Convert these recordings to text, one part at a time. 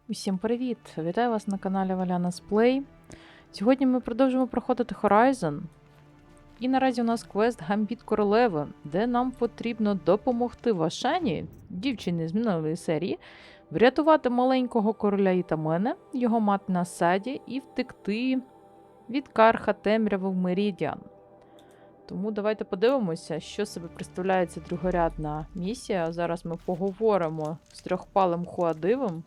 Усім привіт! Вітаю вас на каналі Avoliana Play. Сьогодні ми продовжимо проходити Horizon. І наразі у нас квест Гамбіт королеви, де нам потрібно допомогти Вашані, дівчині з минулої серії, врятувати маленького короля Ітамене, його мати на саді і втекти від Карха темряви в Меридіан. Тому давайте подивимося, що себе представляє ця другорядна місія. Зараз ми поговоримо з трьохпалим Хуадивом.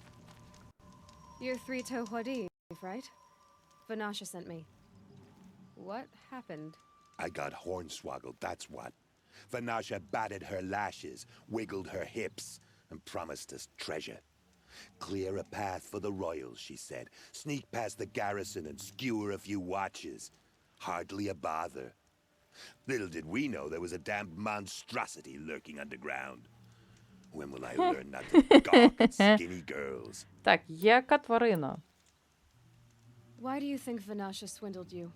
You're three-toe Huadiv, right? Vanasha sent me. What happened? I got hornswoggled, that's what. Vanasha batted her lashes, wiggled her hips, and promised us treasure. Clear a path for the royals, she said. Sneak past the garrison and skewer a few watches. Hardly a bother. Little did we know there was a damned monstrosity lurking underground. When will I learn not to gawk at skinny girls? Так, яка тварина? Why do you think Vanasha swindled you?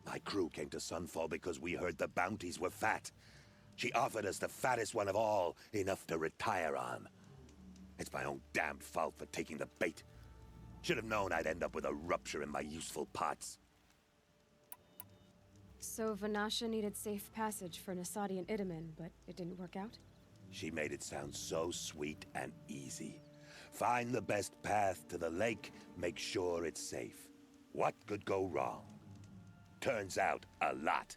My crew came to Sunfall because we heard the bounties were fat. She offered us the fattest one of all, enough to retire on. It's my own damned fault for taking the bait. Should have known I'd end up with a rupture in my useful pots. So Vanasha needed safe passage for Nasadi and Itamen, but it didn't work out? She made it sound so sweet and easy. Find the best path to the lake, make sure it's safe. What could go wrong? Turns out, a lot.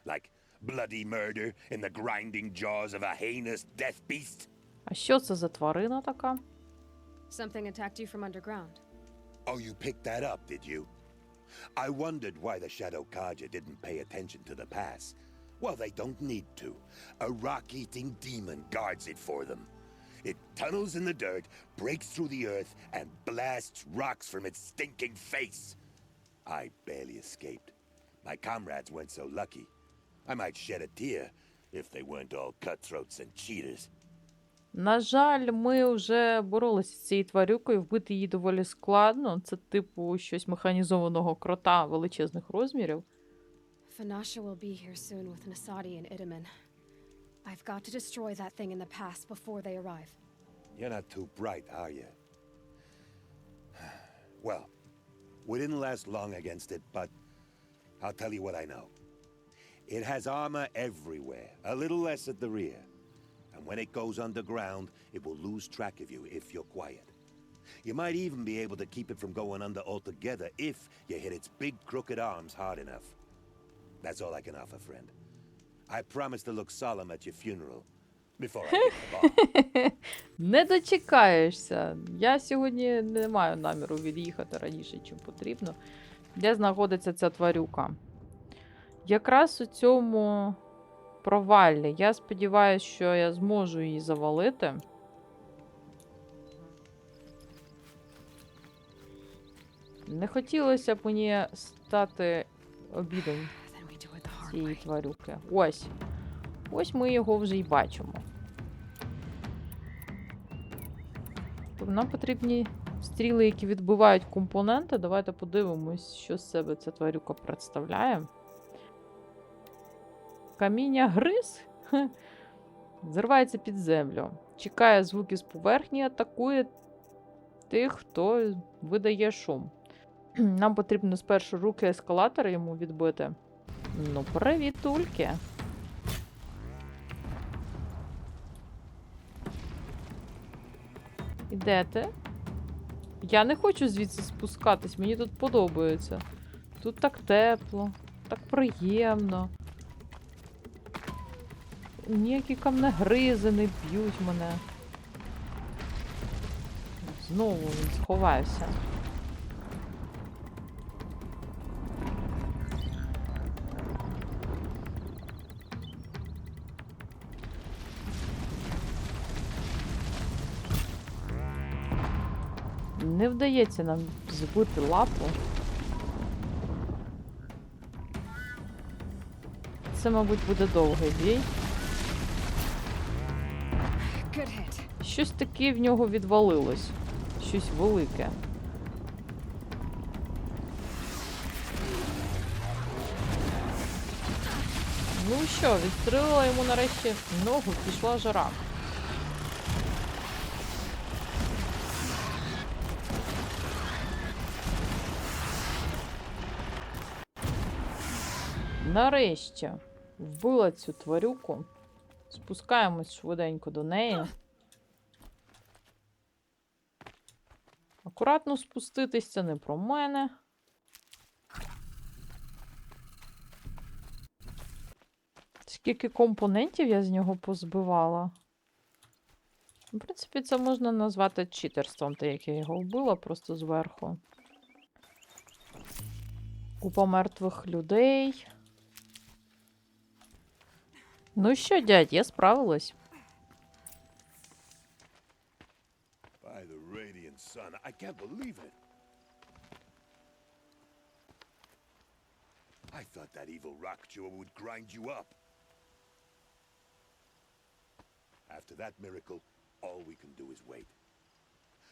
Like bloody murder in the grinding jaws of a heinous death beast. А що це за тварина така? Something attacked you from underground. Oh, you picked that up, did you? I wondered why the Shadow Kaja didn't pay attention to the pass. Well, they don't need to. A rock-eating demon guards it for them. It tunnels in the dirt, breaks through the earth, and blasts rocks from its stinking face. I barely escaped. My comrades weren't so lucky. I might shed a tear if they weren't all cutthroats and cheaters. На жаль, ми вже боролися з цією тварюкою, вбити її доволі складно. Це типу щось механізованого крота величезних розмірів. Vanasha will be here soon with Nasadi and Itamen. I've got to destroy that thing in the pass before they arrive. You're not too bright, are you? Well, we didn't last long against it, but I'll tell you what I know. It has armor everywhere, a little less at the rear. And when it goes underground, it will lose track of you if you're quiet. You might even be able to keep it from going under altogether if you hit its big crooked arms hard enough. That's all I can offer, friend. I promise to look solemn at your funeral before I hit the bar. Не дочекаєшся. Я сьогодні не маю наміру від'їхати раніше, чим потрібно. Де знаходиться ця тварюка? Якраз у цьому проваллі. Я сподіваюся, що я зможу її завалити. Не хотілося б мені стати обідом цієї тварюки. Ось. Ось ми його вже й бачимо. Тобто нам потрібні стріли, які відбивають компоненти. Давайте подивимось, що з себе ця тварюка представляє. Каміння гриз? Зривається під землю. Чекає звуки з поверхні, атакує тих, хто видає шум. Нам потрібно спершу руки ескалатора йому відбити. Ну, привіт, тульки. І де ти? Я не хочу звідси спускатись, мені тут подобається. Тут так тепло, так приємно. Ніякі камнегризи не б'ють мене. Знову він сховався. Не вдається нам збити лапу. Це, мабуть, буде довгий бій. Щось таке в нього відвалилось. Щось велике. Ну що, відстрелила йому нарешті ногу, пішла жара. Нарешті вбила цю тварюку. Спускаємось швиденько до неї. Акуратно спуститись, це не про мене. Скільки компонентів я з нього позбивала. В принципі, це можна назвати читерством, те, як я його вбила, просто зверху. Купа мертвих людей. Ну що, дядь, я справилась. By the radiant sun, I can't believe it. I thought that evil rock chewer would grind you up. After that miracle, all we can do is wait.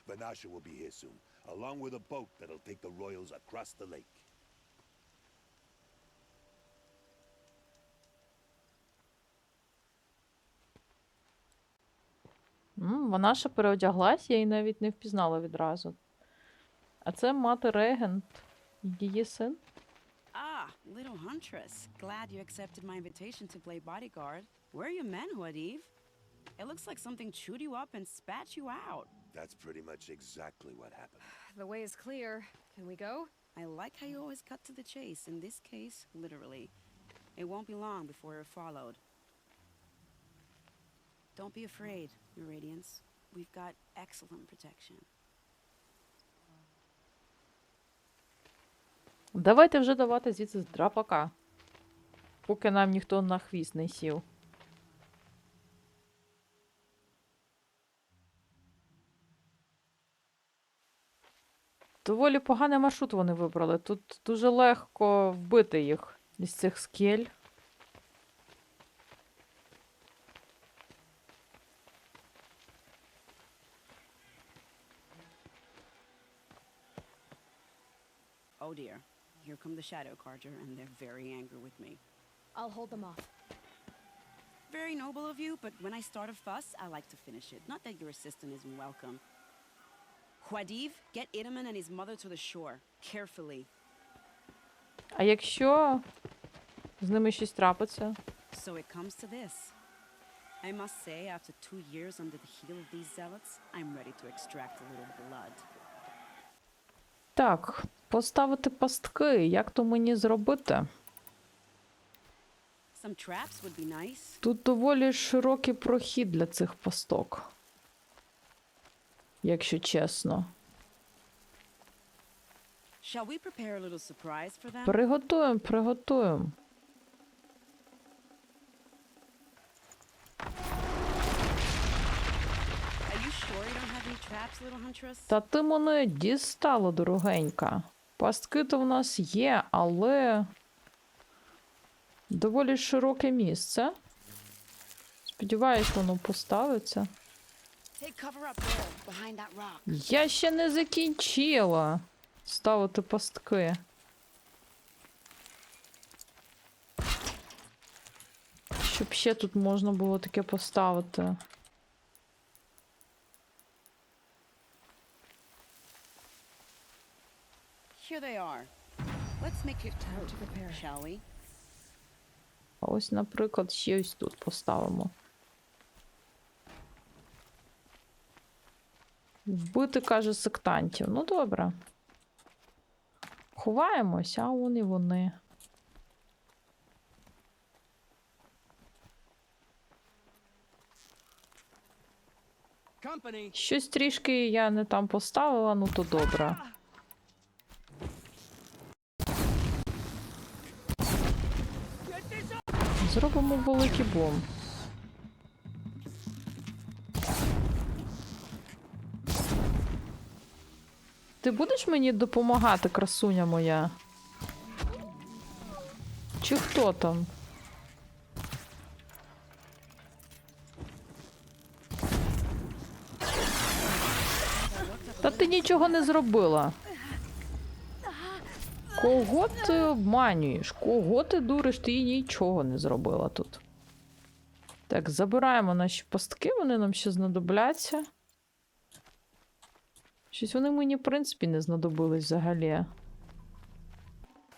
Vanasha will be here soon, along with a boat that'll take the royals across the lake. Вона ще переодяглась, я її навіть не впізнала відразу. А це мати Регент, її син. Ah, little huntress. Glad you accepted my invitation to play bodyguard. Where are your men, Huadiv? It looks like something chewed you up and spat you out. That's pretty much exactly what happened. The way is clear. Can we go? I like how you always cut to the chase. In this case, literally. It won't be long before you're followed. Don't be afraid, Your Radiance. We've got excellent protection. Давайте вже давати звідси з драпака. Поки нам ніхто на хвіст не сів. Доволі поганий маршрут вони вибрали. Тут дуже легко вбити їх із цих скель. Oh dear. Here come the Shadow Carter, and they're very angry with me. I'll hold them off. Very noble of you, but when I start a fuss, I like to finish it. Not that your assistant isn't welcome. Huadiv, get Idaman and his mother to the shore. Carefully. А якщо з ними щось трапиться? So it comes to this. I must say, after 2 years under the heel of these zealots, I'm ready to extract a little blood. Так, поставити пастки. Як то мені зробити? Some traps would be nice. Тут доволі широкий прохід для цих пасток. Якщо чесно. Shall we prepare a little surprise for them? Приготуємо, приготуємо. Are you sure you don't have any traps, little huntress? Та ти мене дістала, дорогенька. Пастки-то в нас є, але доволі широке місце. Сподіваюсь, воно поставиться. Take cover up there, behind that rock. Я ще не закінчила ставити пастки. Щоб ще тут можна було таке поставити. Here they are. Let's make it Time to prepare. shall we? А ось, наприклад, ще ось тут поставимо. Вбити, каже, сектантів. Ну, добре. Ховаємось, а вон і вони. Щось трішки я не там поставила, ну то добре. Зробимо великий бом. Ти будеш мені допомагати, красуня моя? Чи хто там? Та ти нічого не зробила. Кого ти обманюєш? Кого ти дуриш? Ти нічого не зробила тут. Так, забираємо наші пастки, вони нам ще знадобляться. Щось вони мені, в принципі, не знадобились взагалі.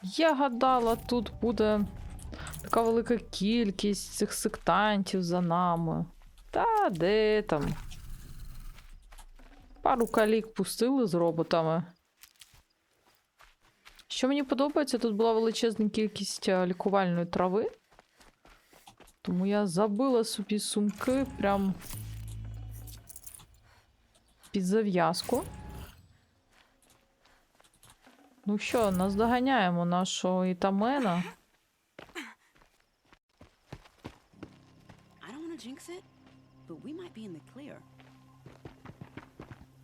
Я гадала, тут буде Така велика кількість цих сектантів за нами. Та де там? Пару калік пустили з роботами. Що мені подобається, тут була величезна кількість лікувальної трави. Тому я забила собі сумки прям під зав'язку. Ну що, наздоганяємо нашого ітамена.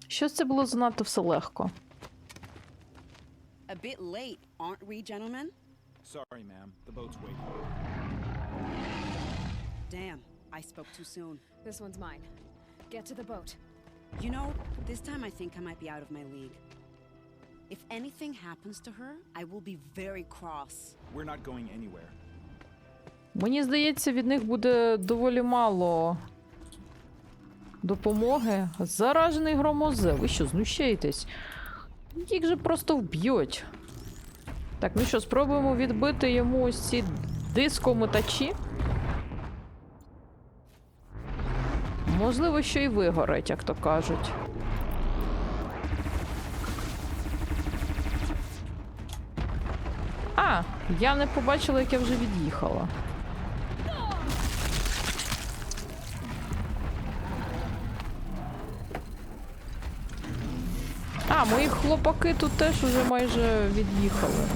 Щось це було занадто все легко. A bit late, aren't we, gentlemen? Sorry, ma'am. The boat's waiting. Damn, I spoke too soon. This one's mine. Get to the boat. You know, this time I think I might be out of my league. If anything happens to her, I will be very cross. We're not going anywhere. Мені здається, від них буде доволі мало допомоги. Заражений громозе. Ви що, знущаєтесь? Їх же просто вб'ють. Так, ну що, спробуємо відбити йому ось ці дискометачі. Можливо, що і вигорить, як то кажуть. А, я не побачила, як я вже від'їхала. А, мої хлопаки тут теж уже майже від'їхали.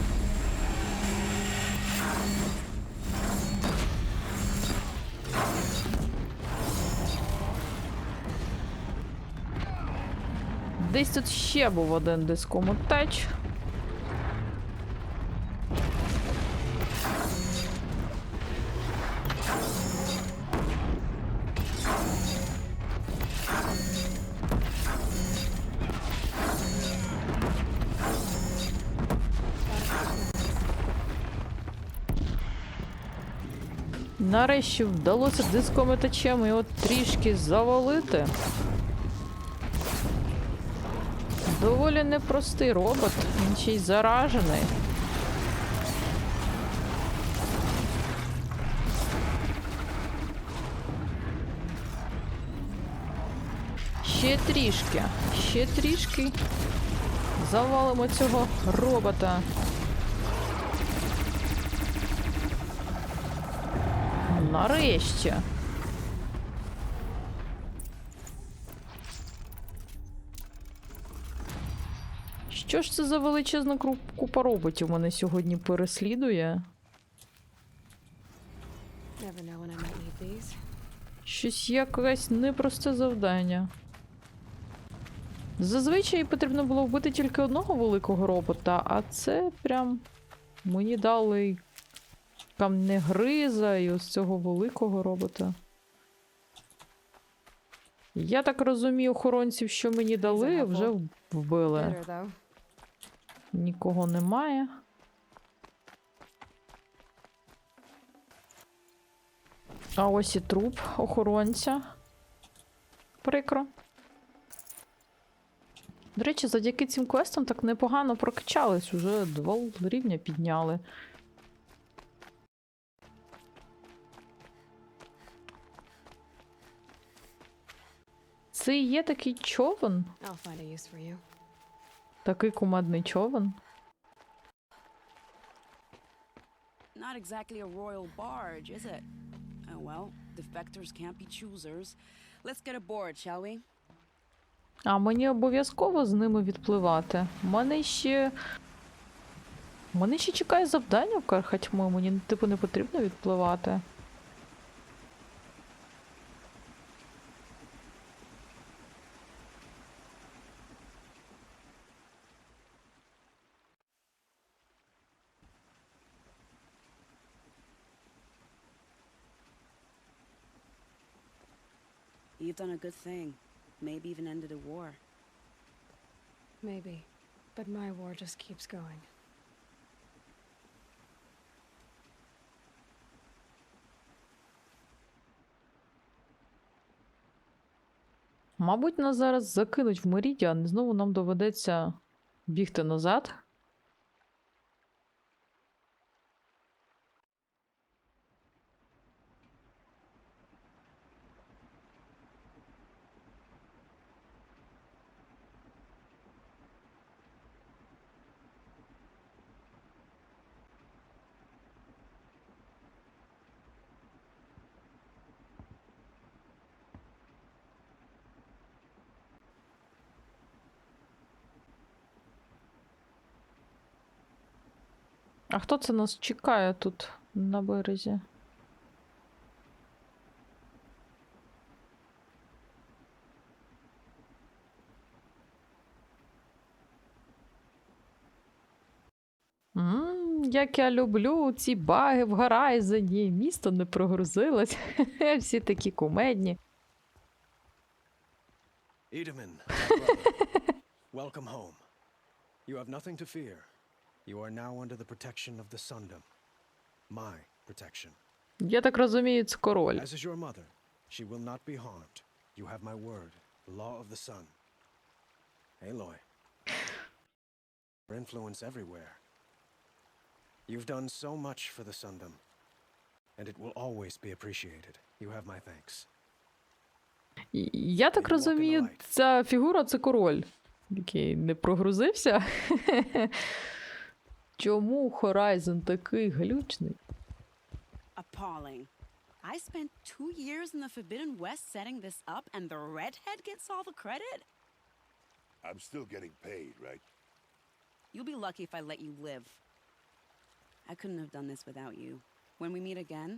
Десь тут ще був один дискометач. Нарешті вдалося дискометачем його трішки завалити. Доволі непростий робот, він ще й заражений. Ще трішки завалимо цього робота. Нарешті. Що ж це за величезна купа роботів мене сьогодні переслідує? Never know when I might need these. Щось якесь непросте завдання. Зазвичай потрібно було вбити тільки одного великого робота, а це прям мені дали камнегриза і ось цього великого робота. Я так розумію, охоронців, що мені дали, вже вбили. Better, though. Нікого немає. А ось і труп охоронця. Прикро. До речі, завдяки цим квестам так непогано прокачались. Уже 2 рівня підняли. Це і є такий човен? I'll find a use for you. Такий кумедний човен? Not exactly a royal barge, is it? Oh well, defectors can't be choosers. Let's get aboard, shall we? А мені обов'язково з ними відпливати. Мене ще чекає завдання в Кархатьму, мені типу не потрібно відпливати. You've done a good thing. Maybe even ended a war. Maybe. But my war just keeps going. Мабуть, нас зараз закинуть в Меридіан, і знову нам доведеться бігти назад. А хто це нас чекає тут на березі? Як я люблю ці баги в Горизоні. Місто не прогрузилось. Всі такі кумедні. Edaman, my brother, welcome home. You have nothing to fear. You are now under the protection of the Sundom. My protection. Я так розумію, це король. As is your mother, she will not be harmed. You have my word, the law of the sun. Eloi. Your influence everywhere. You've done so much for the Sundom, and it will always be appreciated. You have my thanks. Я так розумію, ця фігура – це король, який не прогрузився. Чому Horizon такий глючний? Appalling. I spent 2 years in the Forbidden West setting this up, and the redhead gets all the credit? I'm still getting paid, right? You'll be lucky if I let you live. I couldn't have done this without you. When we meet again,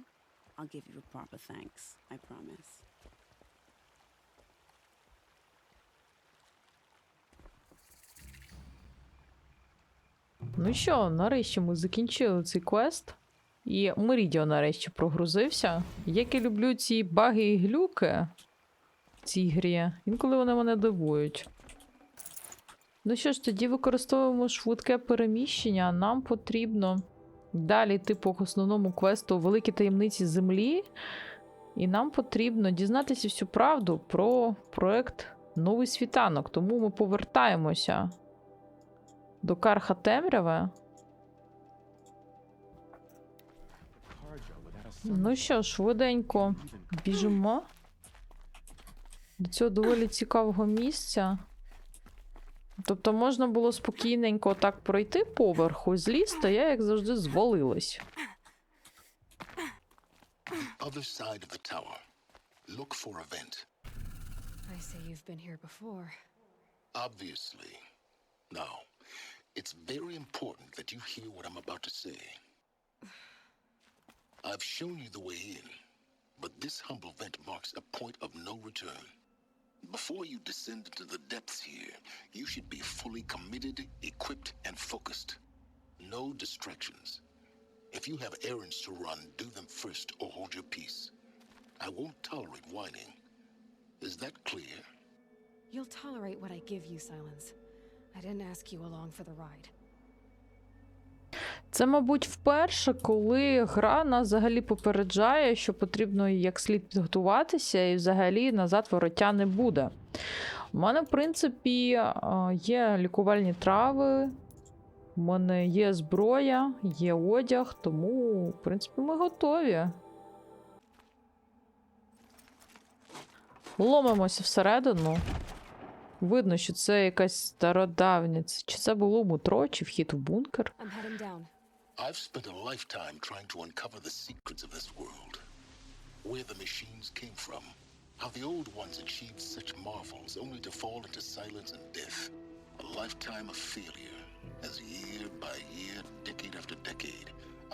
I'll give you a proper thanks. I promise. Ну що, нарешті ми закінчили цей квест. І Мерідіо нарешті прогрузився. Як я люблю ці баги і глюки в цій грі, інколи вони мене дивують. Ну що ж, тоді використовуємо швидке переміщення. Нам потрібно далі йти по основному квесту «Великі таємниці землі». І нам потрібно дізнатися всю правду про проект «Новий Світанок». Тому ми повертаємося до Карха Темряви. Ну що, швиденько біжимо до цього доволі цікавого місця. Тобто можна було спокійненько так пройти поверху, злізти, я, як завжди, звалилась. Other side of the tower. Look for a vent. I say you've been here before. Obviously. Now, it's very important that you hear what I'm about to say. I've shown you the way in, but this humble vent marks a point of no return. Before you descend into the depths here, you should be fully committed, equipped, and focused. No distractions. If you have errands to run, do them first or hold your peace. I won't tolerate whining. Is that clear? You'll tolerate what I give you, Silence. I didn't ask you along for the ride. Це, мабуть, вперше, коли гра нас взагалі попереджає, що потрібно як слід підготуватися, і взагалі назад вороття не буде. У мене, в принципі, є лікувальні трави, у мене є зброя, є одяг, тому, в принципі, ми готові. Ломимося всередину. Видно, що це якась стародавня. Чи це було метро, чи вхід в бункер? I'm heading down. I've spent a lifetime trying to uncover the secrets of this world. Where the machines came from. How the old ones achieved such marvels only to fall into silence and death. A lifetime of failure. As year by year, decade after decade,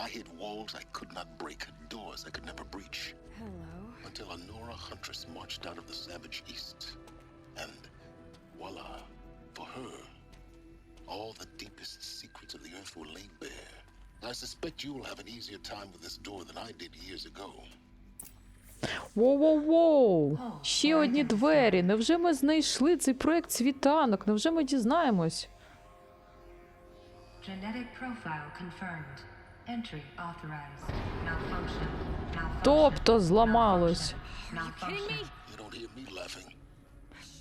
I hit walls I could not break, doors I could never breach. Hello. Until a Nora huntress marched out of the savage east. And voila, for her, all the deepest secrets of the earth were laid bare. I suspect you will have an easier time with this door than I did years ago. Воу-воу-воу! Ще одні двері. Невже ми знайшли цей проект Світанок? Невже ми дізнаємось? Genetic profile confirmed. Entry authorized. Malfunction. Malfunction. Тобто зламалось. Malfunction. You don't hear me laughing.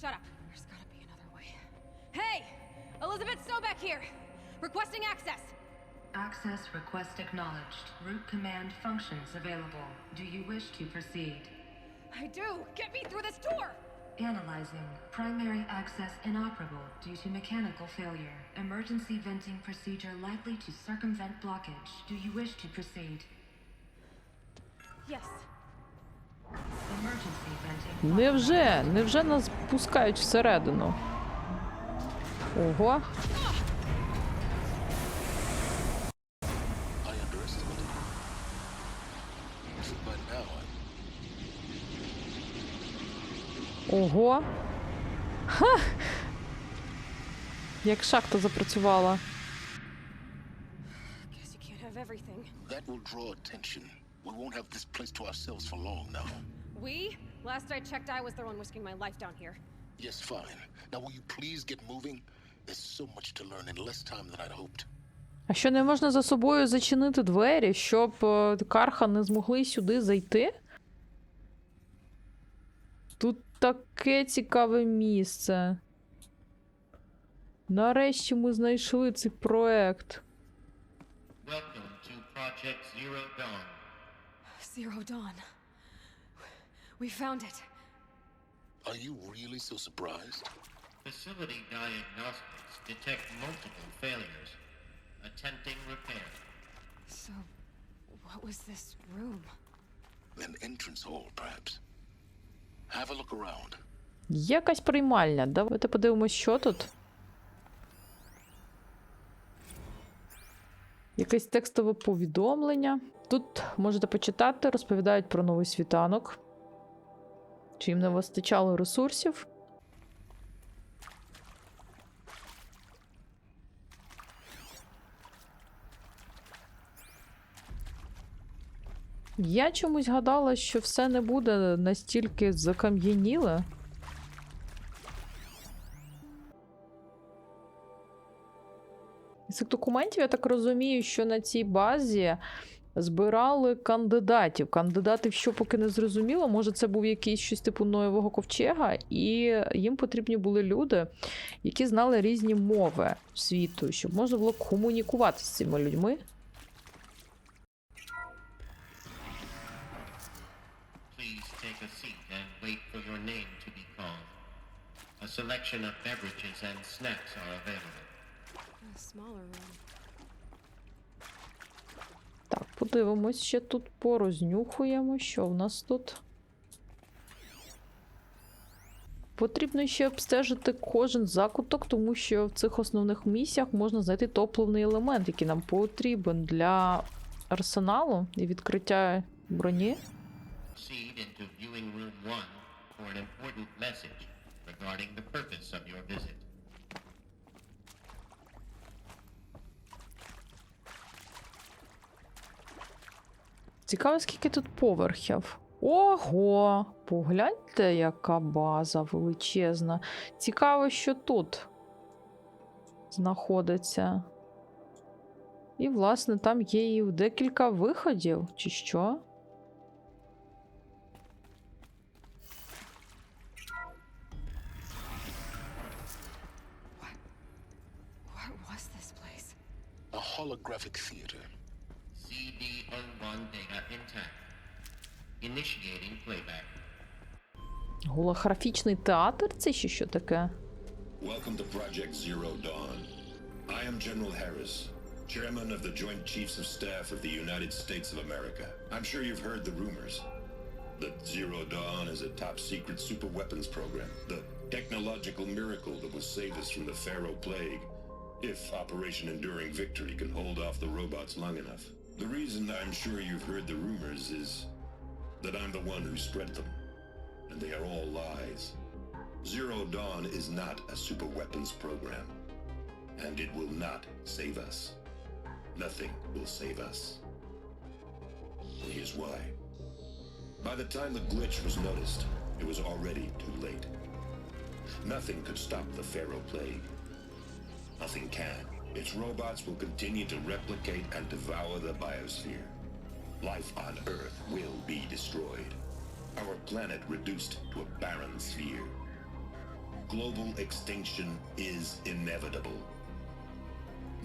Shut up. There's gotta be another way. Hey! Elizabeth Snowback here! Requesting access! Access request acknowledged. Root command functions available. Do you wish to proceed? I do! Get me through this door! Analyzing. Primary access inoperable due to mechanical failure. Emergency venting procedure likely to circumvent blockage. Do you wish to proceed? Yes. Emergency venting. Невже нас пускають всередину? Ого. Ого! Ха! Як шахта запрацювала. Guess you can't have everything. That will draw attention. We won't have this place to ourselves for long now. We? Last I checked, I was the one risking my life down here. Yes, fine. Now will you please get moving? There's so much to learn in less time than I'd hoped. А що, не можна за собою зачинити двері, щоб карха не змогли сюди зайти? Тут таке цікаве місце. Нарешті ми знайшли цей проект. Welcome to Project Zero Dawn. Zero Dawn. We found it. Are you really so surprised? Facility diagnostics detect multiple failures. Attempting repair. So, what was this room? An entrance hall, perhaps. Have a look around. Якась приймальня. Давайте подивимось, що тут. Якесь текстове повідомлення. Тут можете почитати, розповідають про Новий Світанок. Чи їм не вистачало ресурсів. Я чомусь гадала, що все не буде настільки закам'яніле. З цих документів, я так розумію, що на цій базі збирали кандидатів. Кандидатів, що поки не зрозуміло, може це був якийсь щось типу Ноєвого ковчега, і їм потрібні були люди, які знали різні мови світу, щоб можна було комунікувати з цими людьми. Please take a seat and wait for your name to be called. A selection of beverages and snacks are available. A smaller room. Так, подивимось, ще тут порознюхуємо, що в нас тут. Потрібно ще обстежити кожен закуток, тому що в цих основних місіях можна знайти топливний елемент, який нам потрібен для арсеналу і відкриття броні. Proceed into viewing room 1 for an important message regarding the purpose of your visit. Цікаво, скільки тут поверхів. Ого! Погляньте, яка база величезна. Цікаво, що тут знаходиться. І, власне, там є і декілька виходів, чи що? What was this place? A holographic theater. CD01 data intact. Initiating playback. Голографічний театр? Це ще що таке? Welcome to Project Zero Dawn. I am General Harris, Chairman of the Joint Chiefs of Staff of the United States of America. I'm sure you've heard the rumors that Zero Dawn is a top-secret super-weapons program, the technological miracle that will save us from the Pharaoh Plague, if Operation Enduring Victory can hold off the robots long enough. The reason I'm sure you've heard the rumors is that I'm the one who spread them, and they are all lies. Zero Dawn is not a super-weapons program, and it will not save us. Nothing will save us. Here's why. By the time the glitch was noticed, it was already too late. Nothing could stop the Pharaoh Plague. Nothing can. Its robots will continue to replicate and devour the biosphere. Life on Earth will be destroyed. Our planet reduced to a barren sphere. Global extinction is inevitable.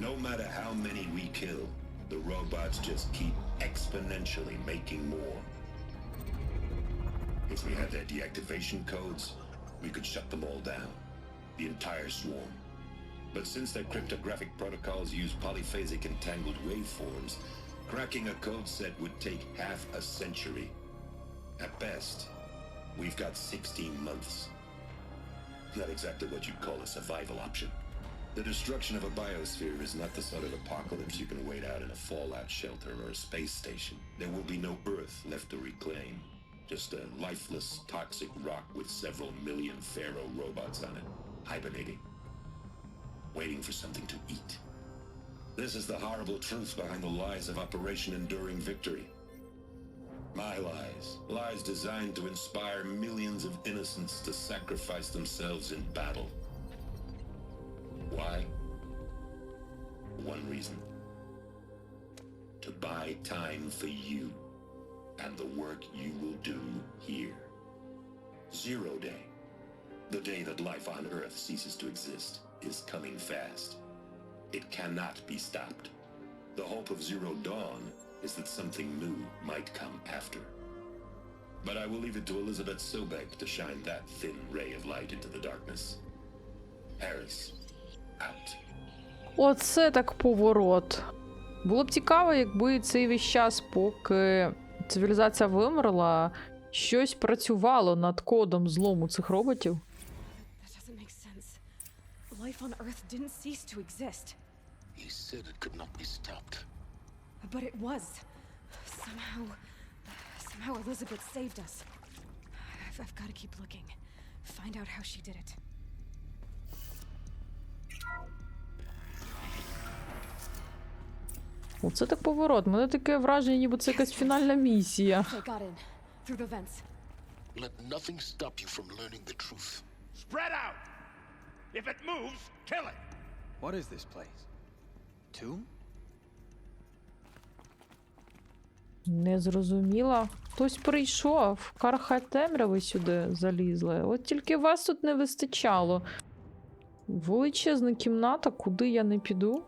No matter how many we kill, the robots just keep exponentially making more. If we had their deactivation codes, we could shut them all down. The entire swarm. But since their cryptographic protocols use polyphasic entangled waveforms, cracking a code set would take half a century. At best, we've got 16 months. Not exactly what you'd call a survival option. The destruction of a biosphere is not the sort of apocalypse you can wait out in a fallout shelter or a space station. There will be no Earth left to reclaim. Just a lifeless, toxic rock with several million pharaoh robots on it, hibernating, waiting for something to eat. This is the horrible truth behind the lies of Operation Enduring Victory. My lies. Lies designed to inspire millions of innocents to sacrifice themselves in battle. Why? One reason. To buy time for you and the work you will do here. 0 day. The day that life on Earth ceases to exist is coming fast. It cannot be stopped. The hope of Zero Dawn is that something new might come after. But I will leave it to Elizabeth Sobek to shine that thin ray of light into the darkness. Harris, out. Оце так поворот. Було б цікаво, якби цей весь час, поки цивілізація вимерла, щось працювало над кодом злому цих роботів. That doesn't make sense. Life on Earth didn't cease to exist. He said it could not be stopped. But it was. Somehow Elizabeth saved us. I've got to keep looking. Find out how she did it. Оце так поворот. У мене таке враження, ніби це якась фінальна місія. I got in. Through the vents. Let nothing stop you from learning the truth. Spread out! If it moves, kill it! What is this place? Tomb? Не зрозуміла. Хтось прийшов. Карха темряви сюди залізли. От тільки вас тут не вистачало. Величезна кімната, куди я не піду.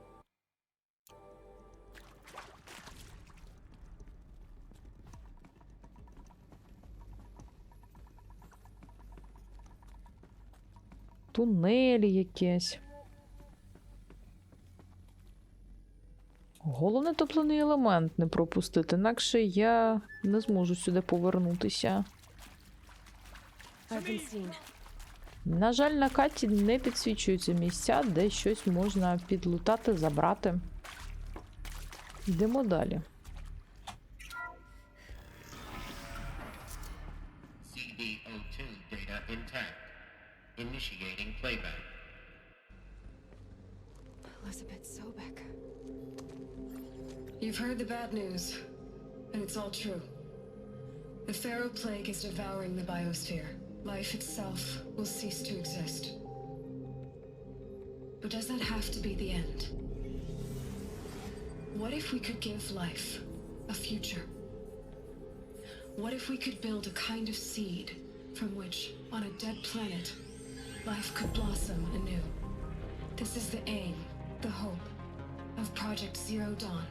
Тунелі якісь. Головне топливний елемент не пропустити, інакше я не зможу сюди повернутися. На жаль, на карті не підсвічуються місця, де щось можна підлутати, забрати. Йдемо далі. CD02 data intact. Initiating playback. Elizabeth Sobek. You've heard the bad news, and it's all true. The Pharaoh plague is devouring the biosphere. Life itself will cease to exist. But does that have to be the end? What if we could give life a future? What if we could build a kind of seed from which, on a dead planet, life could blossom anew? This is the aim, the hope, of Project Zero Dawn.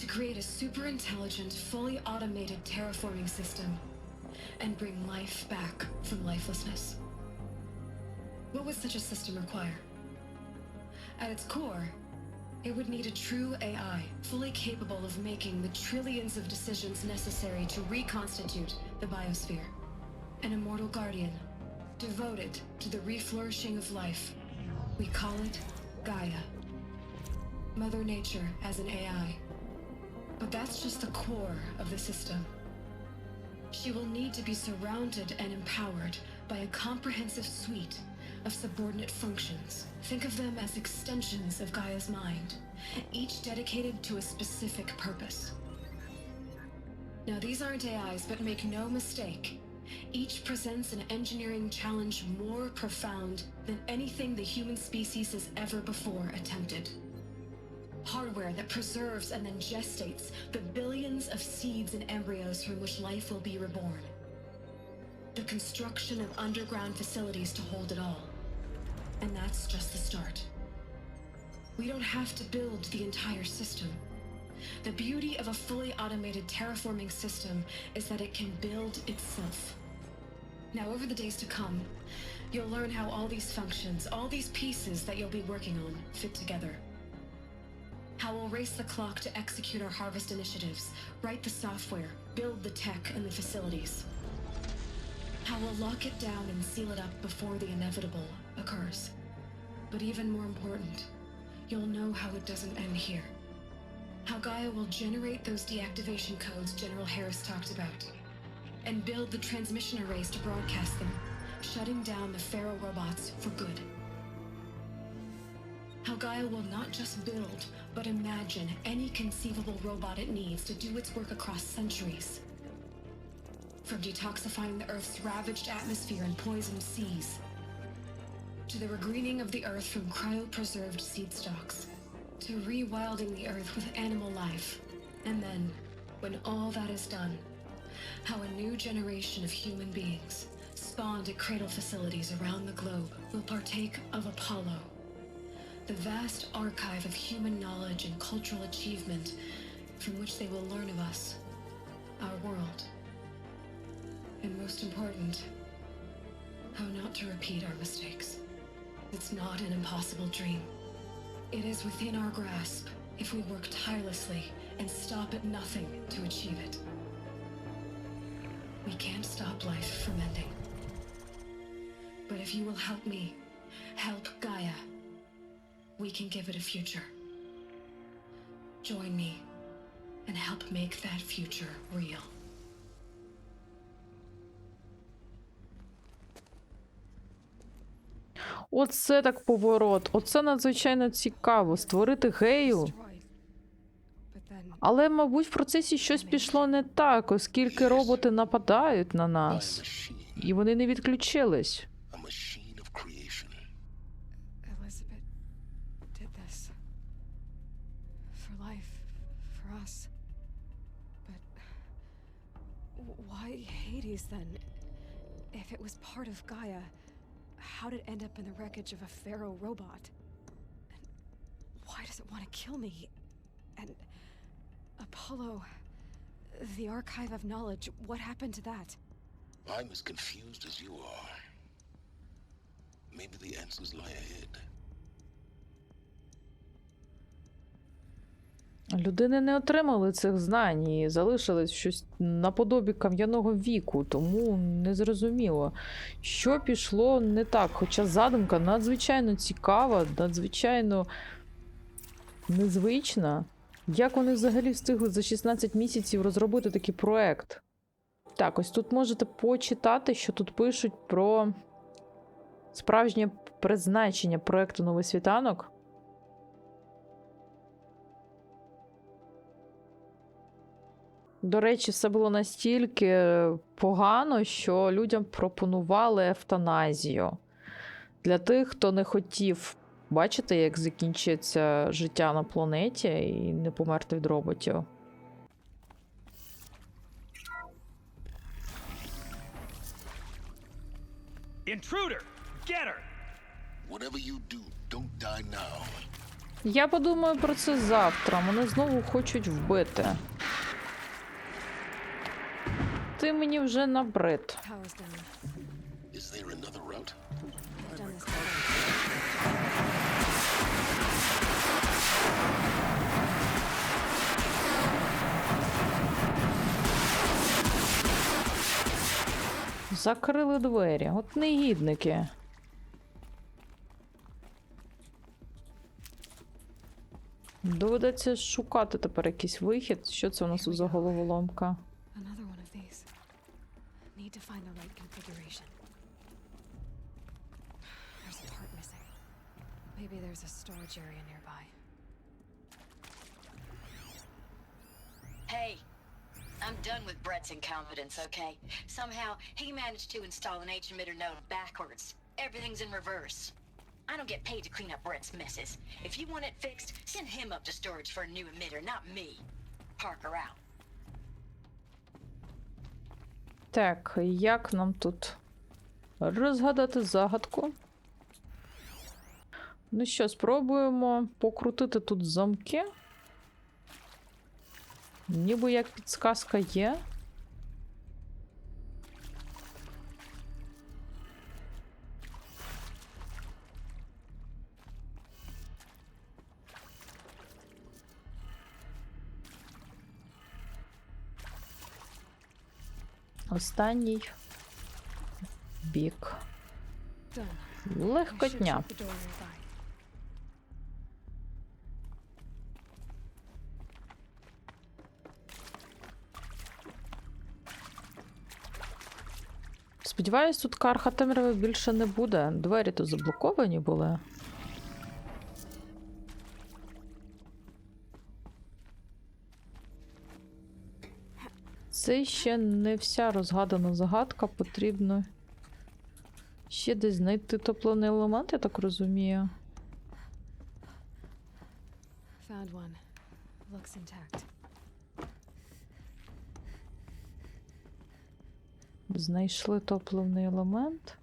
To create a super-intelligent, fully automated terraforming system and bring life back from lifelessness. What would such a system require? At its core, it would need a true AI, fully capable of making the trillions of decisions necessary to reconstitute the biosphere. An immortal guardian, devoted to the reflourishing of life. We call it Gaia. Mother Nature as an AI. But that's just the core of the system. She will need to be surrounded and empowered by a comprehensive suite of subordinate functions. Think of them as extensions of Gaia's mind, each dedicated to a specific purpose. Now, these aren't AIs, but make no mistake. Each presents an engineering challenge more profound than anything the human species has ever before attempted. Hardware that preserves and then gestates the billions of seeds and embryos from which life will be reborn. The construction of underground facilities to hold it all. And that's just the start. We don't have to build the entire system. The beauty of a fully automated terraforming system is that it can build itself. Now, over the days to come, you'll learn how all these functions, all these pieces that you'll be working on, fit together. How we'll race the clock to execute our harvest initiatives, write the software, build the tech and the facilities. How we'll lock it down and seal it up before the inevitable occurs. But even more important, you'll know how it doesn't end here. How Gaia will generate those deactivation codes General Harris talked about. and build the transmission arrays to broadcast them, shutting down the Pharaoh robots for good. How Gaia will not just build, but imagine any conceivable robot it needs to do its work across centuries. From detoxifying the Earth's ravaged atmosphere and poisoned seas, to the regreening of the Earth from cryopreserved seed stalks, to rewilding the Earth with animal life. And then, when all that is done, how a new generation of human beings, spawned at cradle facilities around the globe, will partake of Apollo, the vast archive of human knowledge and cultural achievement from which they will learn of us, our world. And most important, how not to repeat our mistakes. It's not an impossible dream. It is within our grasp if we work tirelessly and stop at nothing to achieve it. We can't stop life from ending. But if you will help me, help Gaia, we can give it a future. Join me and help make that future real. Оце так поворот. Оце надзвичайно цікаво. Створити гею. Але, мабуть, в процесі щось пішло не так, оскільки роботи нападають на нас. І вони не відключились. If it was part of Gaia, how did it end up in the wreckage of a Pharaoh robot? And why does it want to kill me? And Apollo, the archive of knowledge, what happened to that? I'm as confused as you are. Maybe the answers lie ahead. Людини не отримали цих знань і залишились щось наподобі кам'яного віку, тому незрозуміло, що пішло не так. Хоча задумка надзвичайно цікава, надзвичайно незвична. Як вони взагалі встигли за 16 місяців розробити такий проект? Так, ось тут можете почитати, що тут пишуть про справжнє призначення проекту «Новий Світанок». До речі, все було настільки погано, що людям пропонували евтаназію. Для тих, хто не хотів бачити, як закінчиться життя на планеті і не померти від роботів. Intruder! Get her! Whatever you do, don't die now. Я подумаю про це завтра. Мене знову хочуть вбити. Ти мені вже набрид. Is there another route? Закрили двері. От негідники. Доведеться шукати тепер якийсь вихід. Що це у нас за головоломка? Need to find the right configuration. There's a part missing. Maybe there's a storage area nearby. Hey, I'm done with Brett's incompetence, okay? Somehow, he managed to install an H-emitter node backwards. Everything's in reverse. I don't get paid to clean up Brett's messes. If you want it fixed, send him up to storage for a new emitter, not me. Parker out. Так, як нам тут розгадати загадку? Ну що, спробуємо покрутити тут замки. Ніби як підсказка є. Останній бік. Легкотня. Сподіваюсь, тут карха темряви більше не буде. Двері тут заблоковані були. Це ще не вся розгадана загадка. Потрібно ще десь знайти топливний елемент, я так розумію. Found one. Looks intact. Знайшли топливний елемент.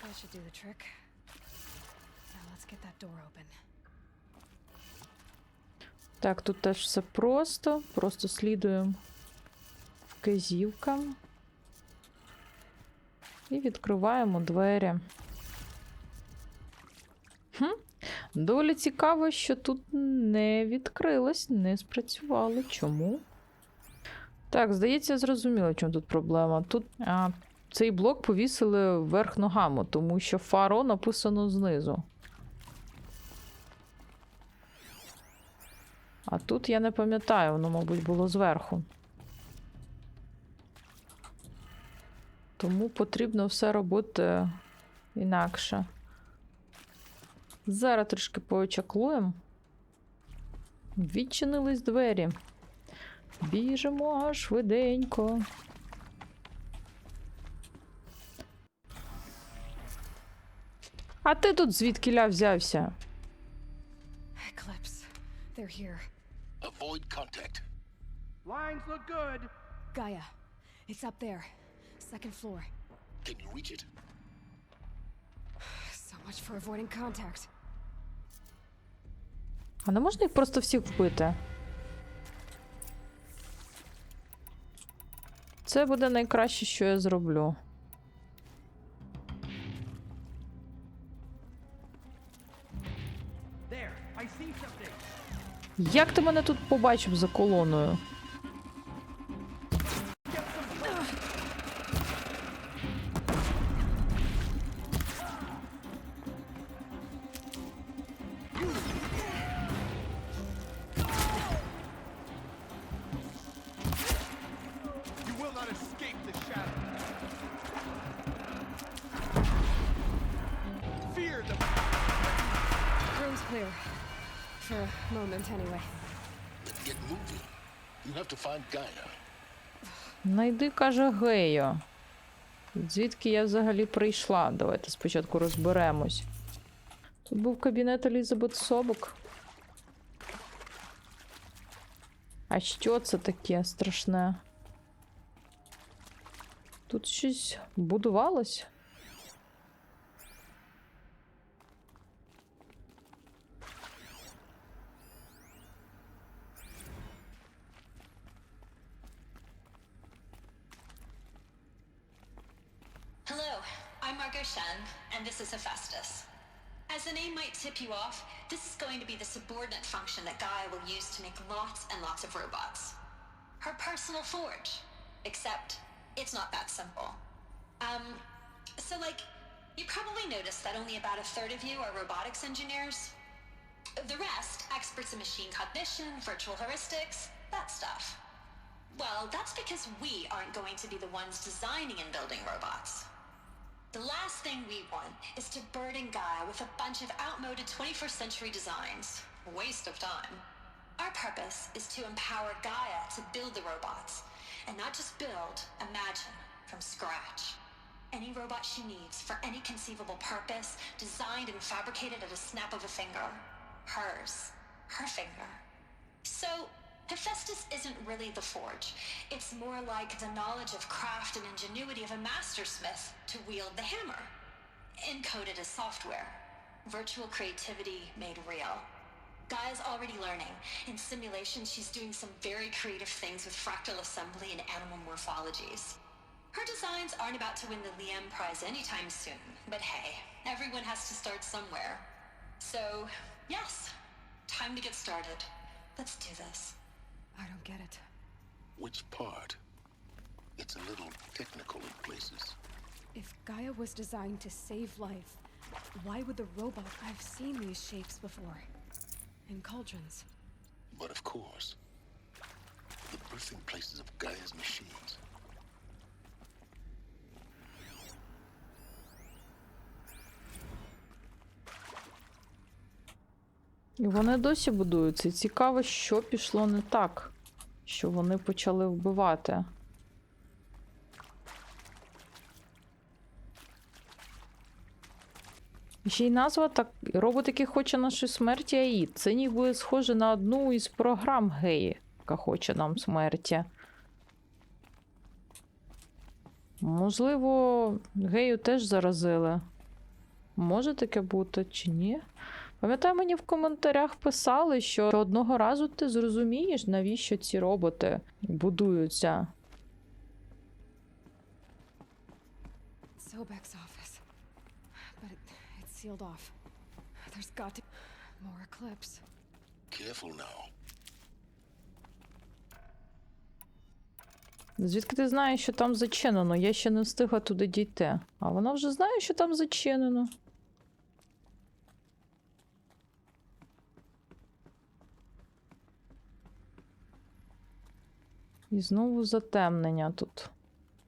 That should do the trick. Now let's get that door open. Так, тут теж все просто. Просто слідуємо вказівкам. І відкриваємо двері. Доволі цікаво, що тут не відкрилось, не спрацювало. Чому? Так, здається, я зрозуміла, в чому тут проблема. Тут цей блок повісили вверх ногами, тому що фаро написано знизу. А тут я не пам'ятаю, воно, мабуть, було зверху. Тому потрібно все робити інакше. Зараз трішки поочаклуємо. Відчинились двері. Біжимо швиденько. А ти тут звідкіля взявся? Eclipse. They're here. Avoid contact. Lines look good. Gaia. It's up there. Second floor. Can you reach it? So much for avoiding contact. А не можна їх просто всіх вбити? Це буде найкраще, що я зроблю. There, I see something. Як ти мене тут побачив за колоною? You will not escape the shadow. Fear the Room's clear. For a moment, anyway. Then get moving. You have to find Gaia. Найди, каже, Гею. Звідки я взагалі прийшла? Давайте спочатку розберемось. Тут був кабінет Елізабет Собок. А що це таке страшне? Тут щось будувалось? Hello, I'm Margot Shen, and this is Hephaestus. As the name might tip you off, this is going to be the subordinate function that Gaia will use to make lots and lots of robots. Her personal forge. Except, it's not that simple. So like, you probably noticed that only about a third of you are robotics engineers. The rest, experts in machine cognition, virtual heuristics, that stuff. Well, that's because we aren't going to be the ones designing and building robots. The last thing we want is to burden Gaia with a bunch of outmoded 21st century designs. Waste of time. Our purpose is to empower Gaia to build the robots, and not just build, imagine, from scratch. Any robot she needs for any conceivable purpose, designed and fabricated at a snap of a finger. Hers. Her finger. So, Hephaestus isn't really the forge. It's more like the knowledge of craft and ingenuity of a mastersmith to wield the hammer. Encoded as software. Virtual creativity made real. Gaia's already learning. In simulation, she's doing some very creative things with fractal assembly and animal morphologies. Her designs aren't about to win the Liam Prize anytime soon, but hey, everyone has to start somewhere. So, yes, time to get started. Let's do this. I don't get it. Which part? It's a little technical in places. If Gaia was designed to save life, why would the robot... I've seen these shapes before. In cauldrons. But of course, the birthing places of Gaia's machines. І вони досі будуються. Цікаво, що пішло не так, що вони почали вбивати. Ще й назва так. Робот, який хоче нашої смерті, АІ. Це ніби схоже на одну із програм Геї, яка хоче нам смерті. Можливо, Гею теж заразили. Може таке бути, чи ні? Пам'ятаю, мені в коментарях писали, що одного разу ти зрозумієш, навіщо ці роботи будуються. Sobek's office. But it's sealed off. There's got to be more eclipse. Careful now. Звідки ти знаєш, що там зачинено? Я ще не встигла туди дійти. А вона вже знає, що там зачинено. І знову затемнення тут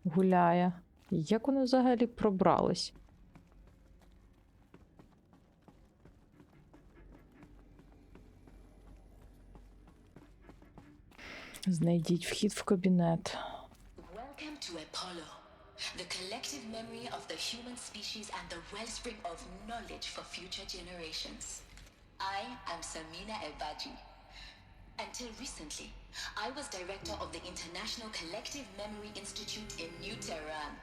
гуляє. Як вони взагалі пробрались? Знайдіть вхід в кабінет. Welcome to Apollo, the collective memory of the human species and the wellspring of knowledge for future generations. I am Samina Ebaji. Until recently, I was director of the International Collective Memory Institute in New Tehran.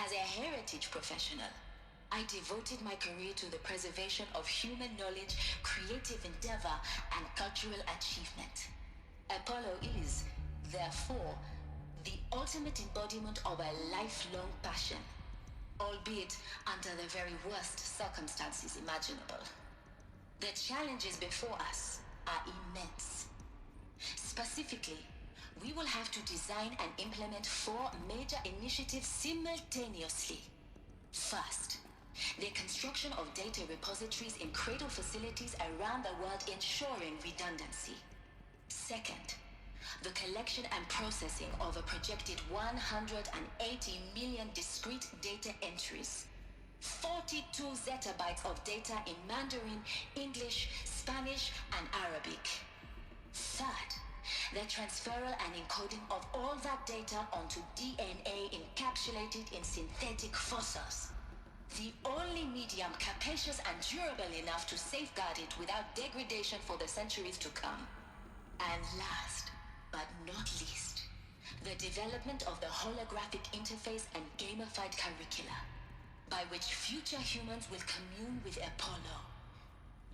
As a heritage professional, I devoted my career to the preservation of human knowledge, creative endeavor, and cultural achievement. Apollo is, therefore, the ultimate embodiment of a lifelong passion, albeit under the very worst circumstances imaginable. The challenges before us are immense. Specifically, we will have to design and implement 4 major initiatives simultaneously. First, the construction of data repositories in cradle facilities around the world ensuring redundancy. Second, the collection and processing of a projected 180 million discrete data entries. 42 zettabytes of data in Mandarin, English, Spanish, and Arabic. Third, the transferal and encoding of all that data onto DNA encapsulated in synthetic fossils. The only medium capacious and durable enough to safeguard it without degradation for the centuries to come. And last, but not least, the development of the holographic interface and gamified curricula, by which future humans will commune with Apollo,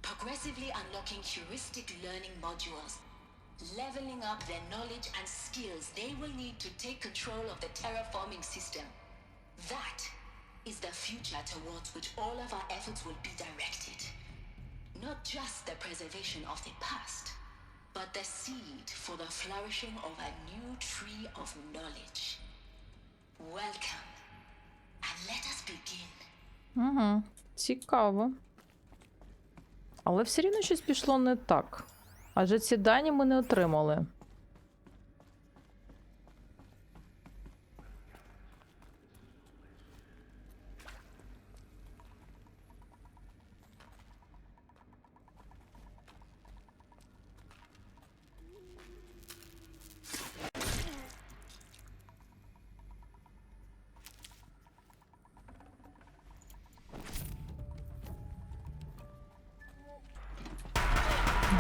progressively unlocking heuristic learning modules, leveling up their knowledge and skills they will need to take control of the terraforming system. That is the future towards which all of our efforts will be directed. Not just the preservation of the past, but the seed for the flourishing of a new tree of knowledge. Welcome, and let us begin. Угу, цікаво. Але все рівно щось пішло не так. Адже ці дані ми не отримали.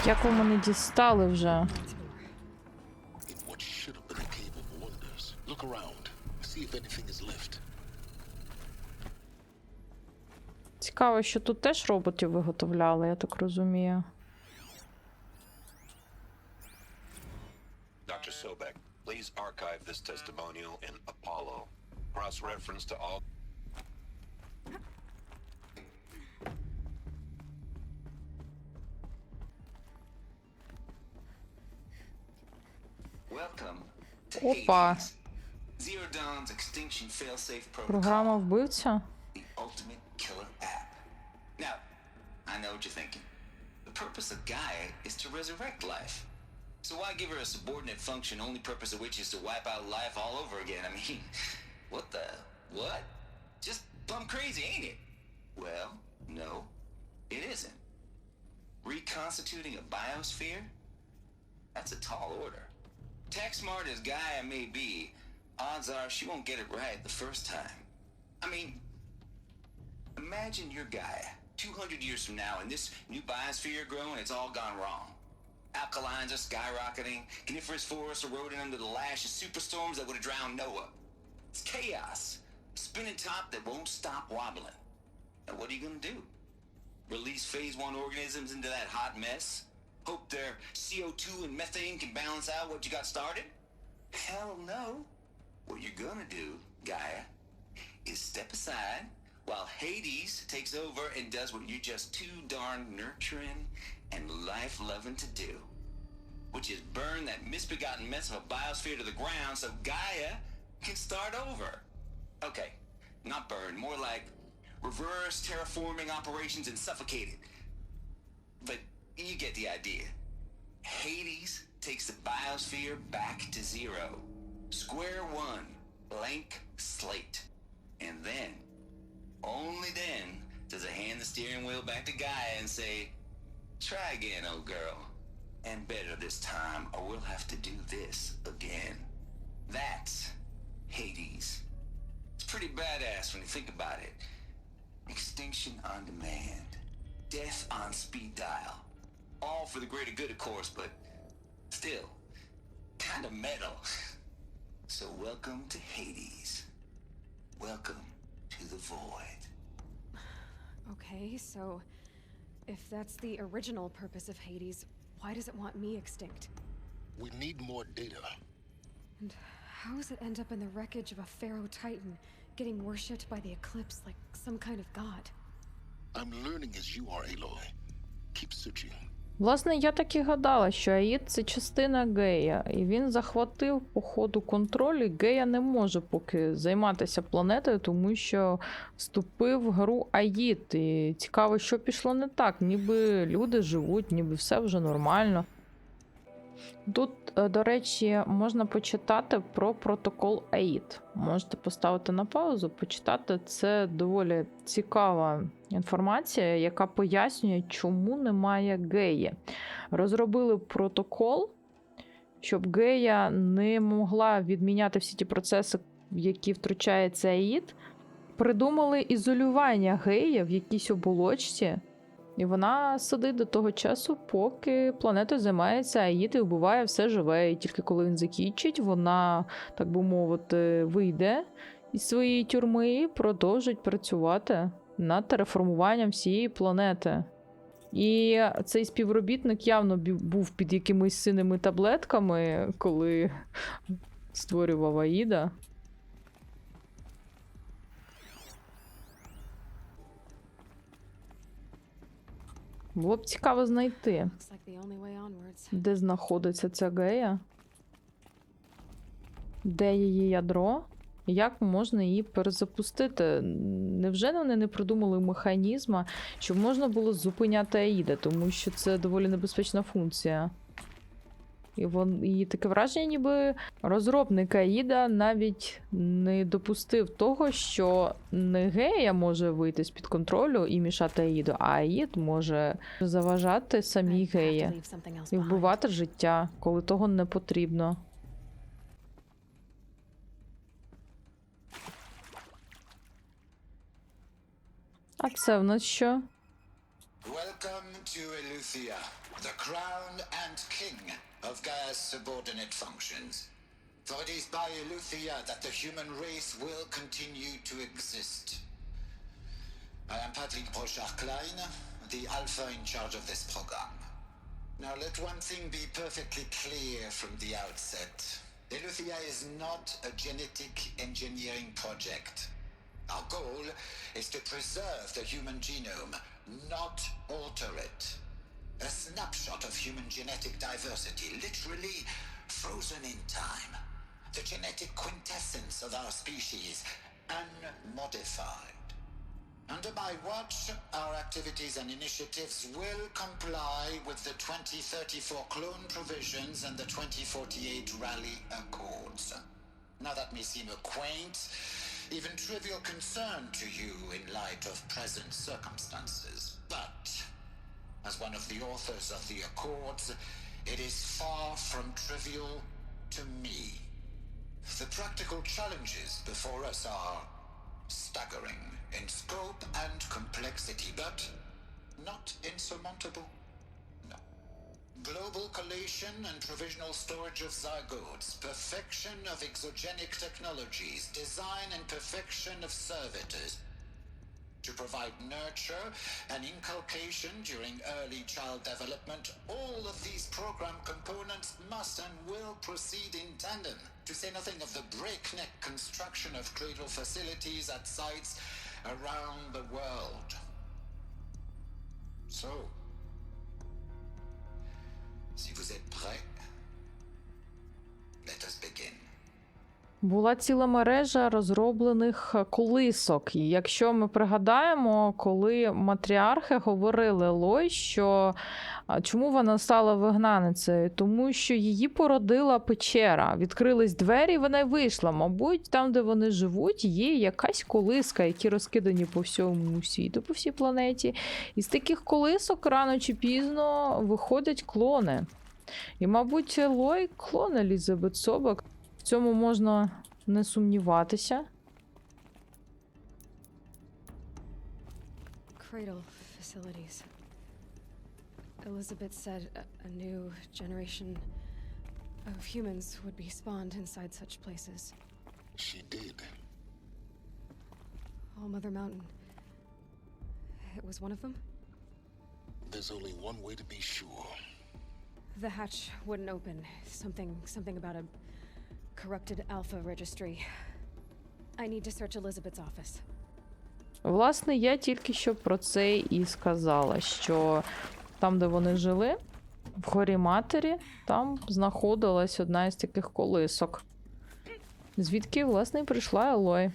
Як ви мене дістали вже? In what should have been a cave of wonders. Look around. See if anything is left. Цікаво, що тут теж роботів виготовляли, я так розумію. Dr. Sobek, please archive this testimonial in Apollo. Cross-reference to all... Welcome to Опа. Hades. Zero Dawn's extinction failsafe protocol. Програма вбивця? The ultimate killer app. Now, I know what you're thinking. The purpose of Gaia is to resurrect life. So why give her a subordinate function, only purpose of which is to wipe out life all over again? I mean, what? Just plumb crazy, ain't it? Well, no, it isn't. Reconstituting a biosphere? That's a tall order. Tech smart as Gaia may be, odds are she won't get it right the first time. I mean, imagine you're Gaia, 200 years from now, and this new biosphere growing, it's all gone wrong. Alkalines are skyrocketing, coniferous forests eroding under the lash of superstorms that would have drowned Noah. It's chaos, spinning top that won't stop wobbling. Now what are you gonna do? Release phase 1 organisms into that hot mess? Hope their CO2 and methane can balance out what you got started? Hell no. What you're gonna do, Gaia, is step aside while Hades takes over and does what you're just too darn nurturing and life-loving to do, which is burn that misbegotten mess of a biosphere to the ground so Gaia can start over. Okay, not burn, more like reverse terraforming operations and suffocate it. But you get the idea. Hades takes the biosphere back to zero. Square one, blank slate. And then, only then, does it hand the steering wheel back to Gaia and say, try again, old girl. And better this time, or we'll have to do this again. That's Hades. It's pretty badass when you think about it. Extinction on demand. Death on speed dial. All for the greater good, of course, but still, kind of metal. So welcome to Hades. Welcome to the void. Okay, so if that's the original purpose of Hades, why does it want me extinct? We need more data. And how does it end up in the wreckage of a pharaoh titan, getting worshipped by the eclipse like some kind of god? I'm learning as you are, Eloi. Keep searching. Власне, я так і гадала, що Аїд – це частина Гея, і він захватив по ходу контроль, і Гея не може поки займатися планетою, тому що вступив в гру Аїд. І цікаво, що пішло не так, ніби люди живуть, ніби все вже нормально. Тут, до речі, можна почитати про протокол Аїд. Можете поставити на паузу, почитати. Це доволі цікава інформація, яка пояснює, чому немає Геї. Розробили протокол, щоб Гея не могла відміняти всі ті процеси, в які втручається Аїд. Придумали ізолювання Геї в якійсь оболочці, і вона сидить до того часу, поки планетою займається Аїд і вбиває все живе. І тільки коли він закінчить, вона, так би мовити, вийде із своєї тюрми і продовжить працювати над терраформуванням всієї планети. І цей співробітник явно був під якимись синими таблетками, коли створював Аїда. Було б цікаво знайти, де знаходиться ця Гея, де її ядро, як можна її перезапустити. Невже вони не придумали механізма, щоб можна було зупиняти Аїда, тому що це доволі небезпечна функція. І таке враження, ніби розробник Аїда навіть не допустив того, що не Гея може вийти з-під контролю і мішати Аїду, а Аїд може заважати самій Геї і вбивати життя, коли того не потрібно. А це в нас що? Welcome to Eleuthia, the crown and king of Gaia's subordinate functions. For it is by Eleuthia that the human race will continue to exist. I am Patrick Brochard-Klein, the alpha in charge of this program. Now let one thing be perfectly clear from the outset. Eleuthia is not a genetic engineering project. Our goal is to preserve the human genome, not alter it. A snapshot of human genetic diversity, literally frozen in time. the genetic quintessence of our species, unmodified. Under my watch, our activities and initiatives will comply with the 2034 clone provisions and the 2048 rally accords. Now that may seem a quaint, even trivial concern to you in light of present circumstances, but as one of the authors of the accords, it is far from trivial to me. The practical challenges before us are staggering in scope and complexity, but not insurmountable. No. Global collation and provisional storage of zygotes, perfection of exogenic technologies, design and perfection of servitors, to provide nurture and inculcation during early child development. All of these program components must and will proceed in tandem, to say nothing of the breakneck construction of cradle facilities at sites around the world. So, si vous êtes prêts, let us begin. Була ціла мережа розроблених колисок. І якщо ми пригадаємо, коли матріархи говорили Елой, що чому вона стала вигнаницею? Тому що її породила печера. Відкрились двері, вона й вийшла. Мабуть, там, де вони живуть, є якась колиска, які розкидані по всьому світу, по всій планеті. І з таких колисок рано чи пізно виходять клони. І, мабуть, Елой – клон Елізабет Собак. В цьому можна не сумніватися. Cradle facilities. Elizabeth said a new generation of humans would be spawned inside such places. She did. All Mother Mountain. It was one of them? There's only one way to be sure. The hatch wouldn't open. Something about a corrupted alpha registry. I need to search Elizabeth's office. Власне, я тільки що про це і сказала, що там, де вони жили, в Горі Матері, там знаходилась одна із таких колисок. Звідки, власне, і прийшла Елой.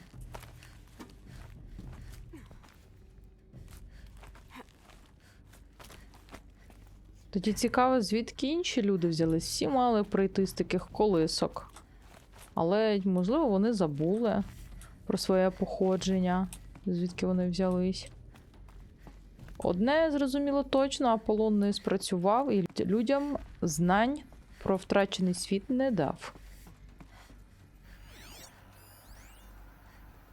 Тоді цікаво, звідки інші люди взялись. Всі мали прийти з таких колисок. Але, можливо, вони забули про своє походження, звідки вони взялись. Одне, зрозуміло точно, Аполлон не спрацював і людям знань про втрачений світ не дав.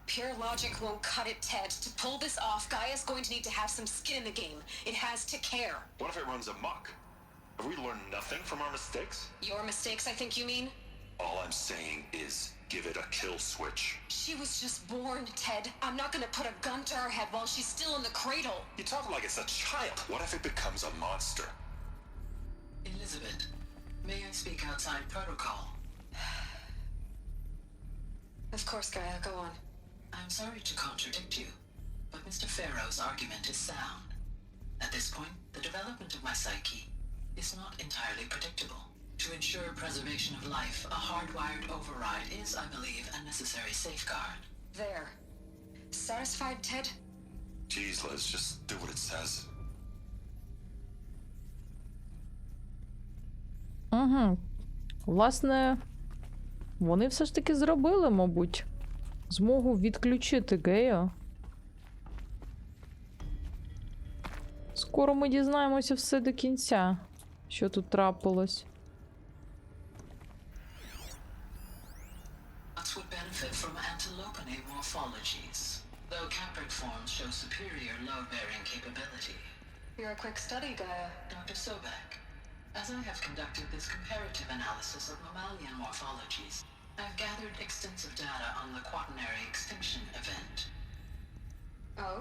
Pure logic won't cut it, Ted. To pull this off, Gaia's going to need to have some skin in the game. It has to care. What if it runs amok? Have we learned nothing from our mistakes? Your mistakes, I think you mean? All I'm saying is give it a kill switch. She was just born, Ted. I'm not gonna put a gun to her head while she's still in the cradle. You talk like it's a child. What if it becomes a monster? Elizabeth, may I speak outside protocol? Of course, Gaia, go on. I'm sorry to contradict you, but Mr. Pharaoh's argument is sound. At this point, the development of my psyche is not entirely predictable. To ensure preservation of life, a hardwired override is, I believe, a necessary safeguard. There. Satisfied, Ted? Jeez, Liz, just do what it says. Угу. Власне, вони все ж таки зробили, мабуть, змогу відключити Гею. Скоро ми дізнаємося все до кінця, що тут трапилось. Would benefit from antilopinae morphologies, though caprid forms show superior load-bearing capability. You're a quick study, Gaia. Dr. Sobek, as I have conducted this comparative analysis of mammalian morphologies, I've gathered extensive data on the quaternary extinction event. Oh?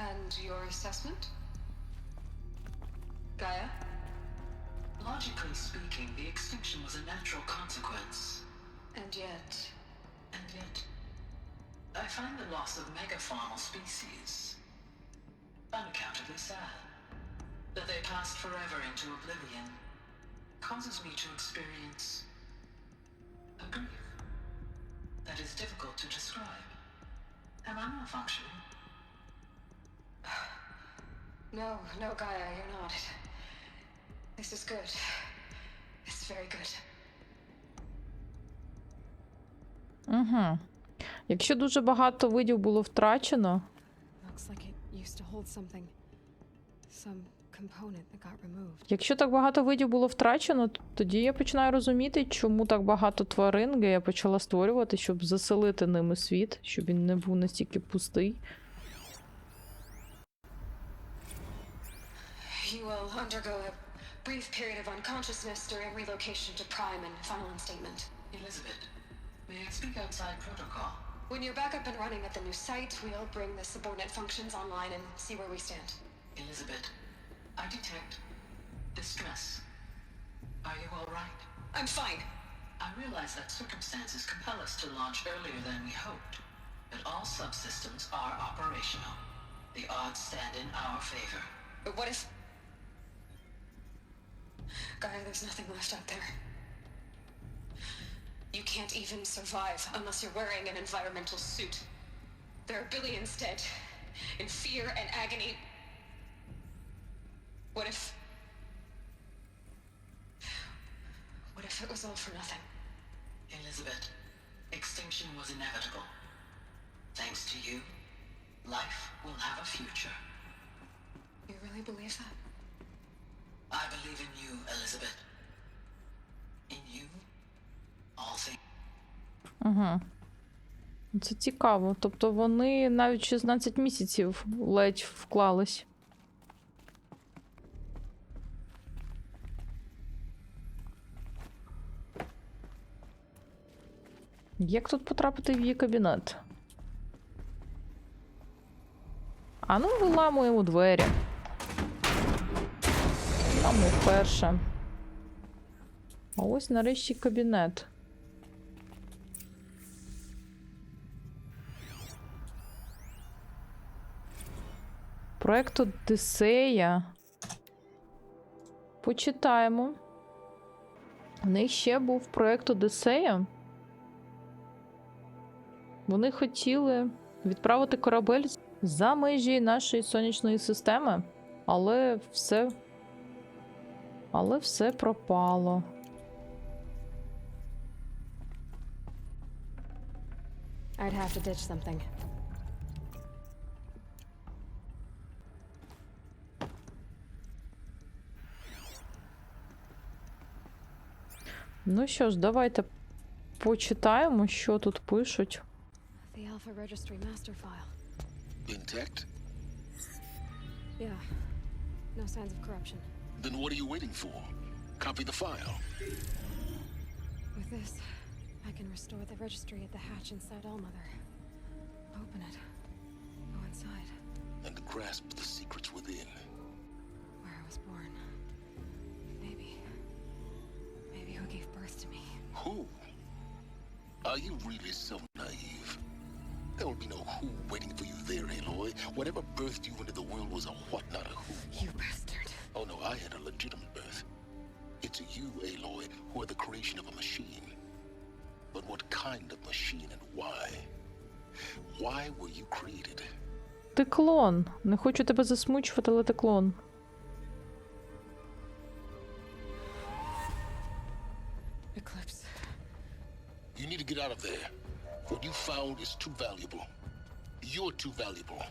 And your assessment? Gaia? Logically speaking, the extinction was a natural consequence. And yet, I find the loss of megafaunal species unaccountably sad. That they passed forever into oblivion causes me to experience A grief that is difficult to describe. Am I malfunctioning? No, Gaia, you're not. This is good. It's very good. Угу. Якщо дуже багато видів було втрачено, Looks like it used to hold something. Some component that got removed. якщо так багато видів було втрачено, тоді я починаю розуміти, чому так багато тварин я почала створювати, щоб заселити ними світ, щоб він не був настільки пустий. You will undergo a brief period of unconsciousness during relocation to Prime and final instatement. Elizabeth, may I speak outside protocol? When you're back up and running at the new site, we'll bring the subordinate functions online and see where we stand. Elizabeth, I detect distress. Are you all right? I'm fine. I realize that circumstances compel us to launch earlier than we hoped, but all subsystems are operational. The odds stand in our favor. But what if... Gaia, there's nothing left out there. You can't even survive unless you're wearing an environmental suit. There are billions dead, in fear and agony. What if it was all for nothing? Elizabeth, extinction was inevitable. Thanks to you, life will have a future. You really believe that? I believe in you, Elizabeth. In you, all things. Угу. Це цікаво. Тобто вони навіть 16 місяців ледь вклались. Як тут потрапити в її кабінет? А ну, виламуємо двері. Там не вперше. А ось нарешті кабінет. Проект Одіссея. Почитаємо. В них ще був проект Одіссея. Вони хотіли відправити корабель за межі нашої сонячної системи, але все пропало. I'd have to ditch something. Ну що ж, давайте почитаємо, що тут пишуть. The Alpha Registry master file. Intact? Yeah. No signs of corruption. Then what are you waiting for? Copy the file. With this, I can restore the registry at the hatch inside Allmother. Open it. Go inside. And grasp the secrets within. Where I was born. Maybe who gave birth to me. Who? Are you really so naive? There will be no who waiting for you there, Eloi. Whatever birthed you into the world was a what, not a who. You bastard. Oh no, I had a legitimate birth. It's you, Eloi, who are the creation of a machine. But what kind of machine and why? Why were you created? Ти клон. Не хочу тебе засмучувати, але ти клон. Eclipse. You need to get out of there. What you found is too valuable. You're too valuable.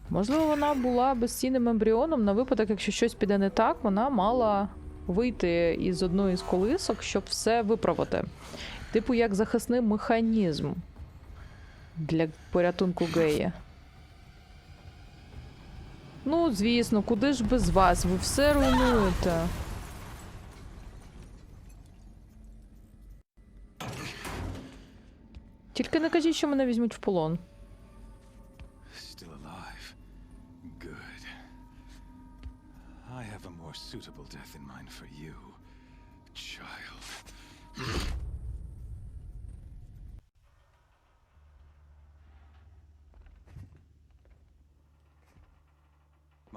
Можливо, вона була безцінним ембріоном на випадок, якщо щось піде не так, вона мала вийти із одної з колисок, щоб все виправити. Типу як захисний механізм для порятунку геї. Ну, звісно, куди ж без вас? Ви все руйнуєте. Тільки не кажіть, що мене візьмуть в полон. Still alive. Good. I have a more suitable death in mind for you, child.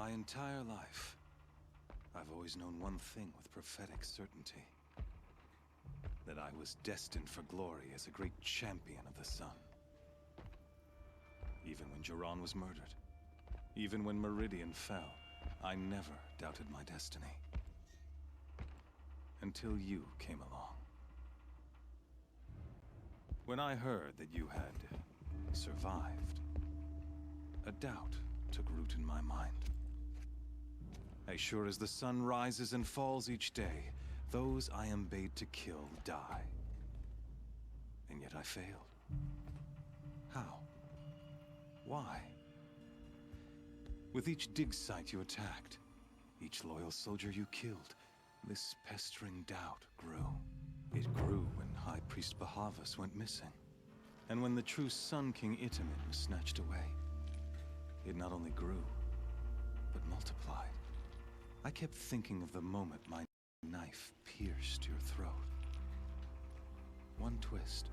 My entire life, I've always known one thing with prophetic certainty. that I was destined for glory as a great champion of the sun. Even when Jiran was murdered, even when Meridian fell, I never doubted my destiny. Until you came along. When I heard that you had survived, a doubt took root in my mind. As sure as the sun rises and falls each day, those I am bade to kill die. And yet I failed. How? Why? With each dig site you attacked, each loyal soldier you killed, this pestering doubt grew. It grew when High Priest Bahavas went missing, and when the true Sun King Itamen was snatched away. It not only grew, but multiplied. I kept thinking of the moment my knife pierced your throat. One twist,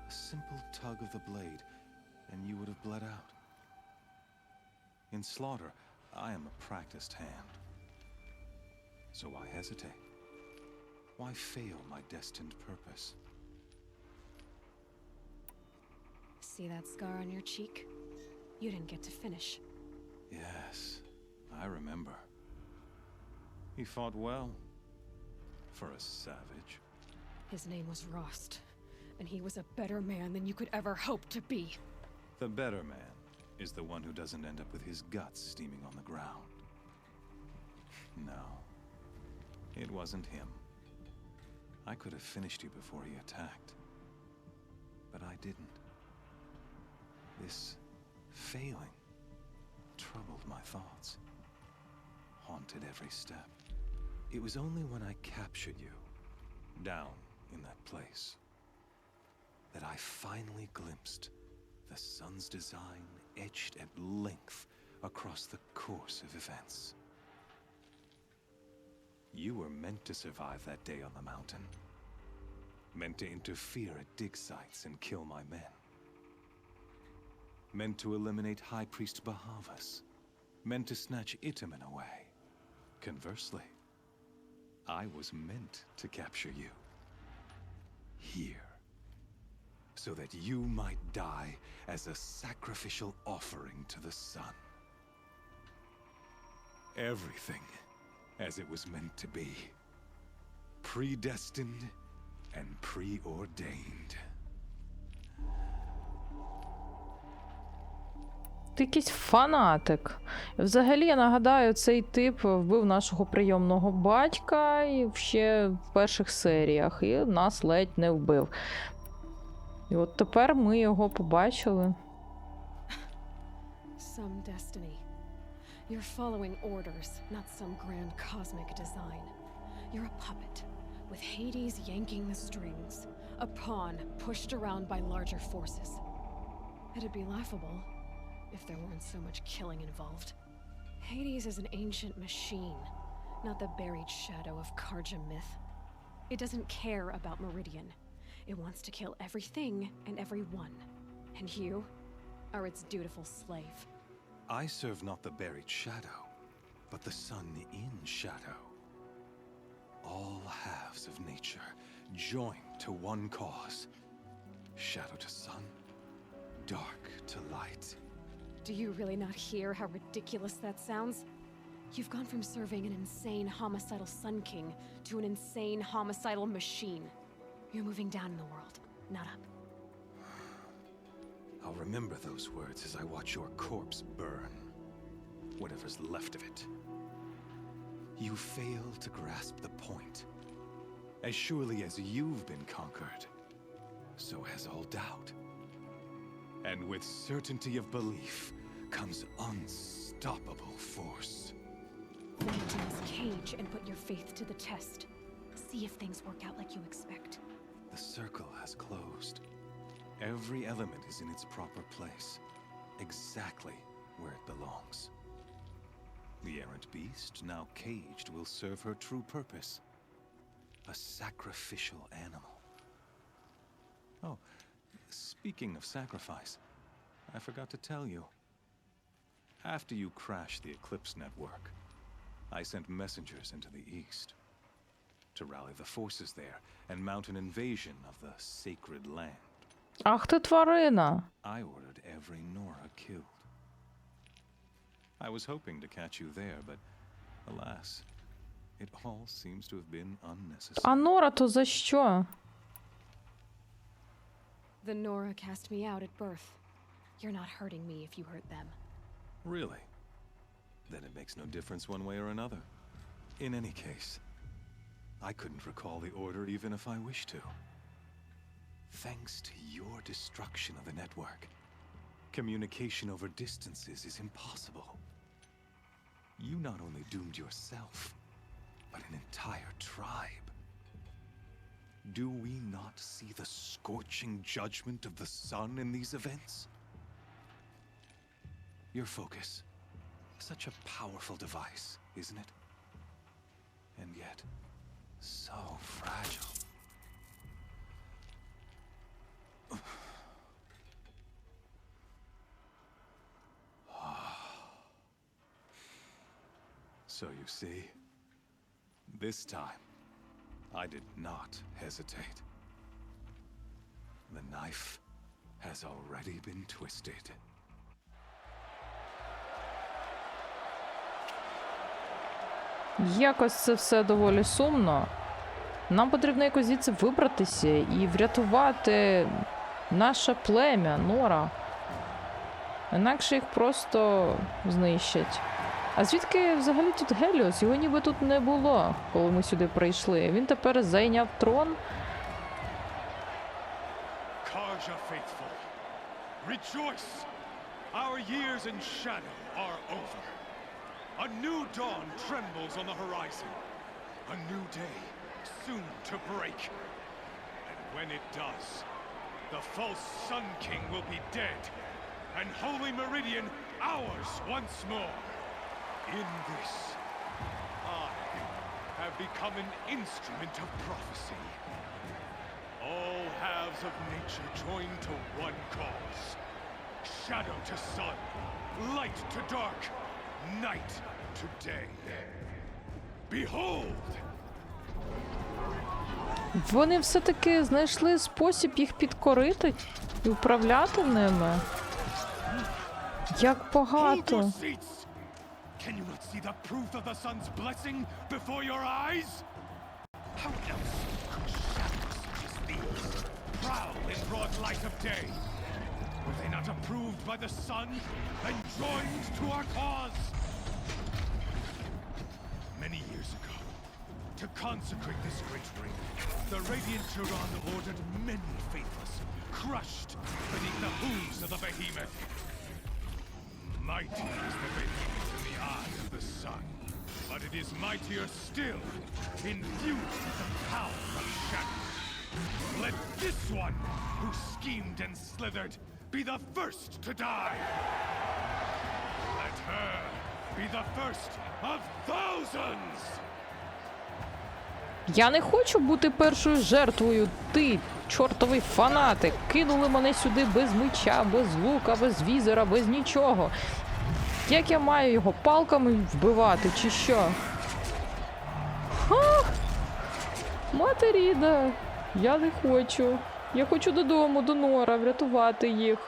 a simple tug of the blade, and you would have bled out. In slaughter, I am a practiced hand. So why hesitate? Why fail my destined purpose? See that scar on your cheek? You didn't get to finish. Yes, I remember. He fought well. For a savage. His name was Rost, and he was a better man than you could ever hope to be. The better man is the one who doesn't end up with his guts steaming on the ground. No, it wasn't him. I could have finished you before he attacked. But I didn't. This failing troubled my thoughts, haunted every step. It was only when I captured you, down in that place, that I finally glimpsed the sun's design etched at length across the course of events. You were meant to survive that day on the mountain. Meant to interfere at dig sites and kill my men. Meant to eliminate High Priest Bahavas. Meant to snatch Itamen away. Conversely, I was meant to capture you. Here. So that you might die as a sacrificial offering to the sun. Everything as it was meant to be. Predestined and preordained. Ти якийсь фанатик. Взагалі, я нагадаю, цей тип вбив нашого прийомного батька і ще в перших серіях, і нас ледь не вбив. І от тепер ми його побачили. Some destiny. You're following orders, not some grand cosmic design. You're a puppet, with Hades yanking the strings. A pawn pushed around by larger forces. It'd be laughable if there weren't so much killing involved. Hades is an ancient machine, not the buried shadow of Karja myth. It doesn't care about Meridian. It wants to kill everything and everyone. And you are its dutiful slave. I serve not the buried shadow, but the sun in shadow. All halves of nature joined to one cause. Shadow to sun, dark to light. Do you really not hear how ridiculous that sounds? You've gone from serving an insane homicidal Sun King to an insane homicidal machine. You're moving down in the world, not up. I'll remember those words as I watch your corpse burn. Whatever's left of it. You fail to grasp the point. As surely as you've been conquered, so has all doubt. And with certainty of belief comes unstoppable force. Then into this cage and put your faith to the test. See if things work out like you expect. The circle has closed. Every element is in its proper place, exactly where it belongs. The errant beast, now caged, will serve her true purpose. A sacrificial animal. Oh, speaking of sacrifice, I forgot to tell you. After you crashed the Eclipse network, I sent messengers into the east. to rally the forces there and mount an invasion of the sacred land. Ах ти тварина! I ordered every Nora killed. I was hoping to catch you there, but alas, it all seems to have been unnecessary. А Нора то за що? The Nora cast me out at birth. You're not hurting me if you hurt them. Really? Then it makes no difference one way or another. In any case, I couldn't recall the order even if I wished to. Thanks to your destruction of the network, communication over distances is impossible. You not only doomed yourself, but an entire tribe. Do we not see the scorching judgment of the sun in these events? Your focus, such a powerful device, isn't it? And yet, so fragile. So you see, this time, I did not hesitate. The knife has already been twisted. Якось це все доволі сумно. Нам потрібно якось звідси вибратися і врятувати наше плем'я, Нора. Інакше їх просто знищать. А звідки взагалі тут Геліос? Його ніби тут не було, коли ми сюди прийшли. Він тепер зайняв трон. Karja faithful, rejoice! Our years in shadow are over. A new dawn trembles on the horizon. A new day, soon to break. And when it does, the false Sun King will be dead, and Holy Meridian ours once more. In this, I have become an instrument of prophecy. All halves of nature join to one cause. Shadow to sun, light to dark, night to day. Behold! Вони все-таки знайшли спосіб їх підкорити і управляти ними. Як багато. Hold your seats! Can you not see the proof of the sun's blessing before your eyes? How else could shadows such as these prowl in broad light of day? Were they not approved by the sun and joined to our cause? Many years ago, to consecrate this great ring, the Radiant Turon ordered many faithless crushed beneath the hooves of the behemoth. Mighty is the behemoth in the eye of the sun, but it is mightier still, infused with the power of shadow. Let this one, who schemed and slithered, be the first to die. Let her be the first of thousands! Я не хочу бути першою жертвою. Ти, чортовий фанатик, кинули мене сюди без меча, без лука, без візера, без нічого. Як я маю його палками вбивати, чи що? Ха! Матеріда, я не хочу. Я хочу додому, до Нора, врятувати їх.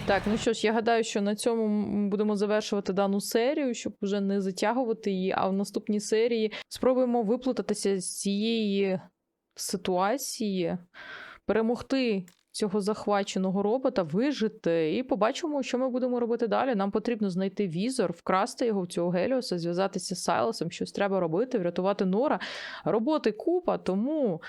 Так, ну що ж, я гадаю, що на цьому ми будемо завершувати дану серію, щоб вже не затягувати її, а в наступній серії спробуємо виплутатися з цієї ситуації, перемогти цього захваченого робота, вижити, і побачимо, що ми будемо робити далі. Нам потрібно знайти візор, вкрасти його в цього Геліоса, зв'язатися з Сайлосом, щось треба робити, врятувати Нора. Роботи купа, тому...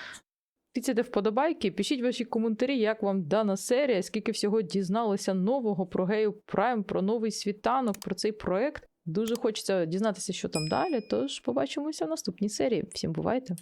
Тицяйте вподобайки, пишіть ваші коментарі, як вам дана серія, скільки всього дізналися нового про Гею Прайм, про Новий Світанок, про цей проект. Дуже хочеться дізнатися, що там далі, тож побачимося в наступній серії. Всім бувайте!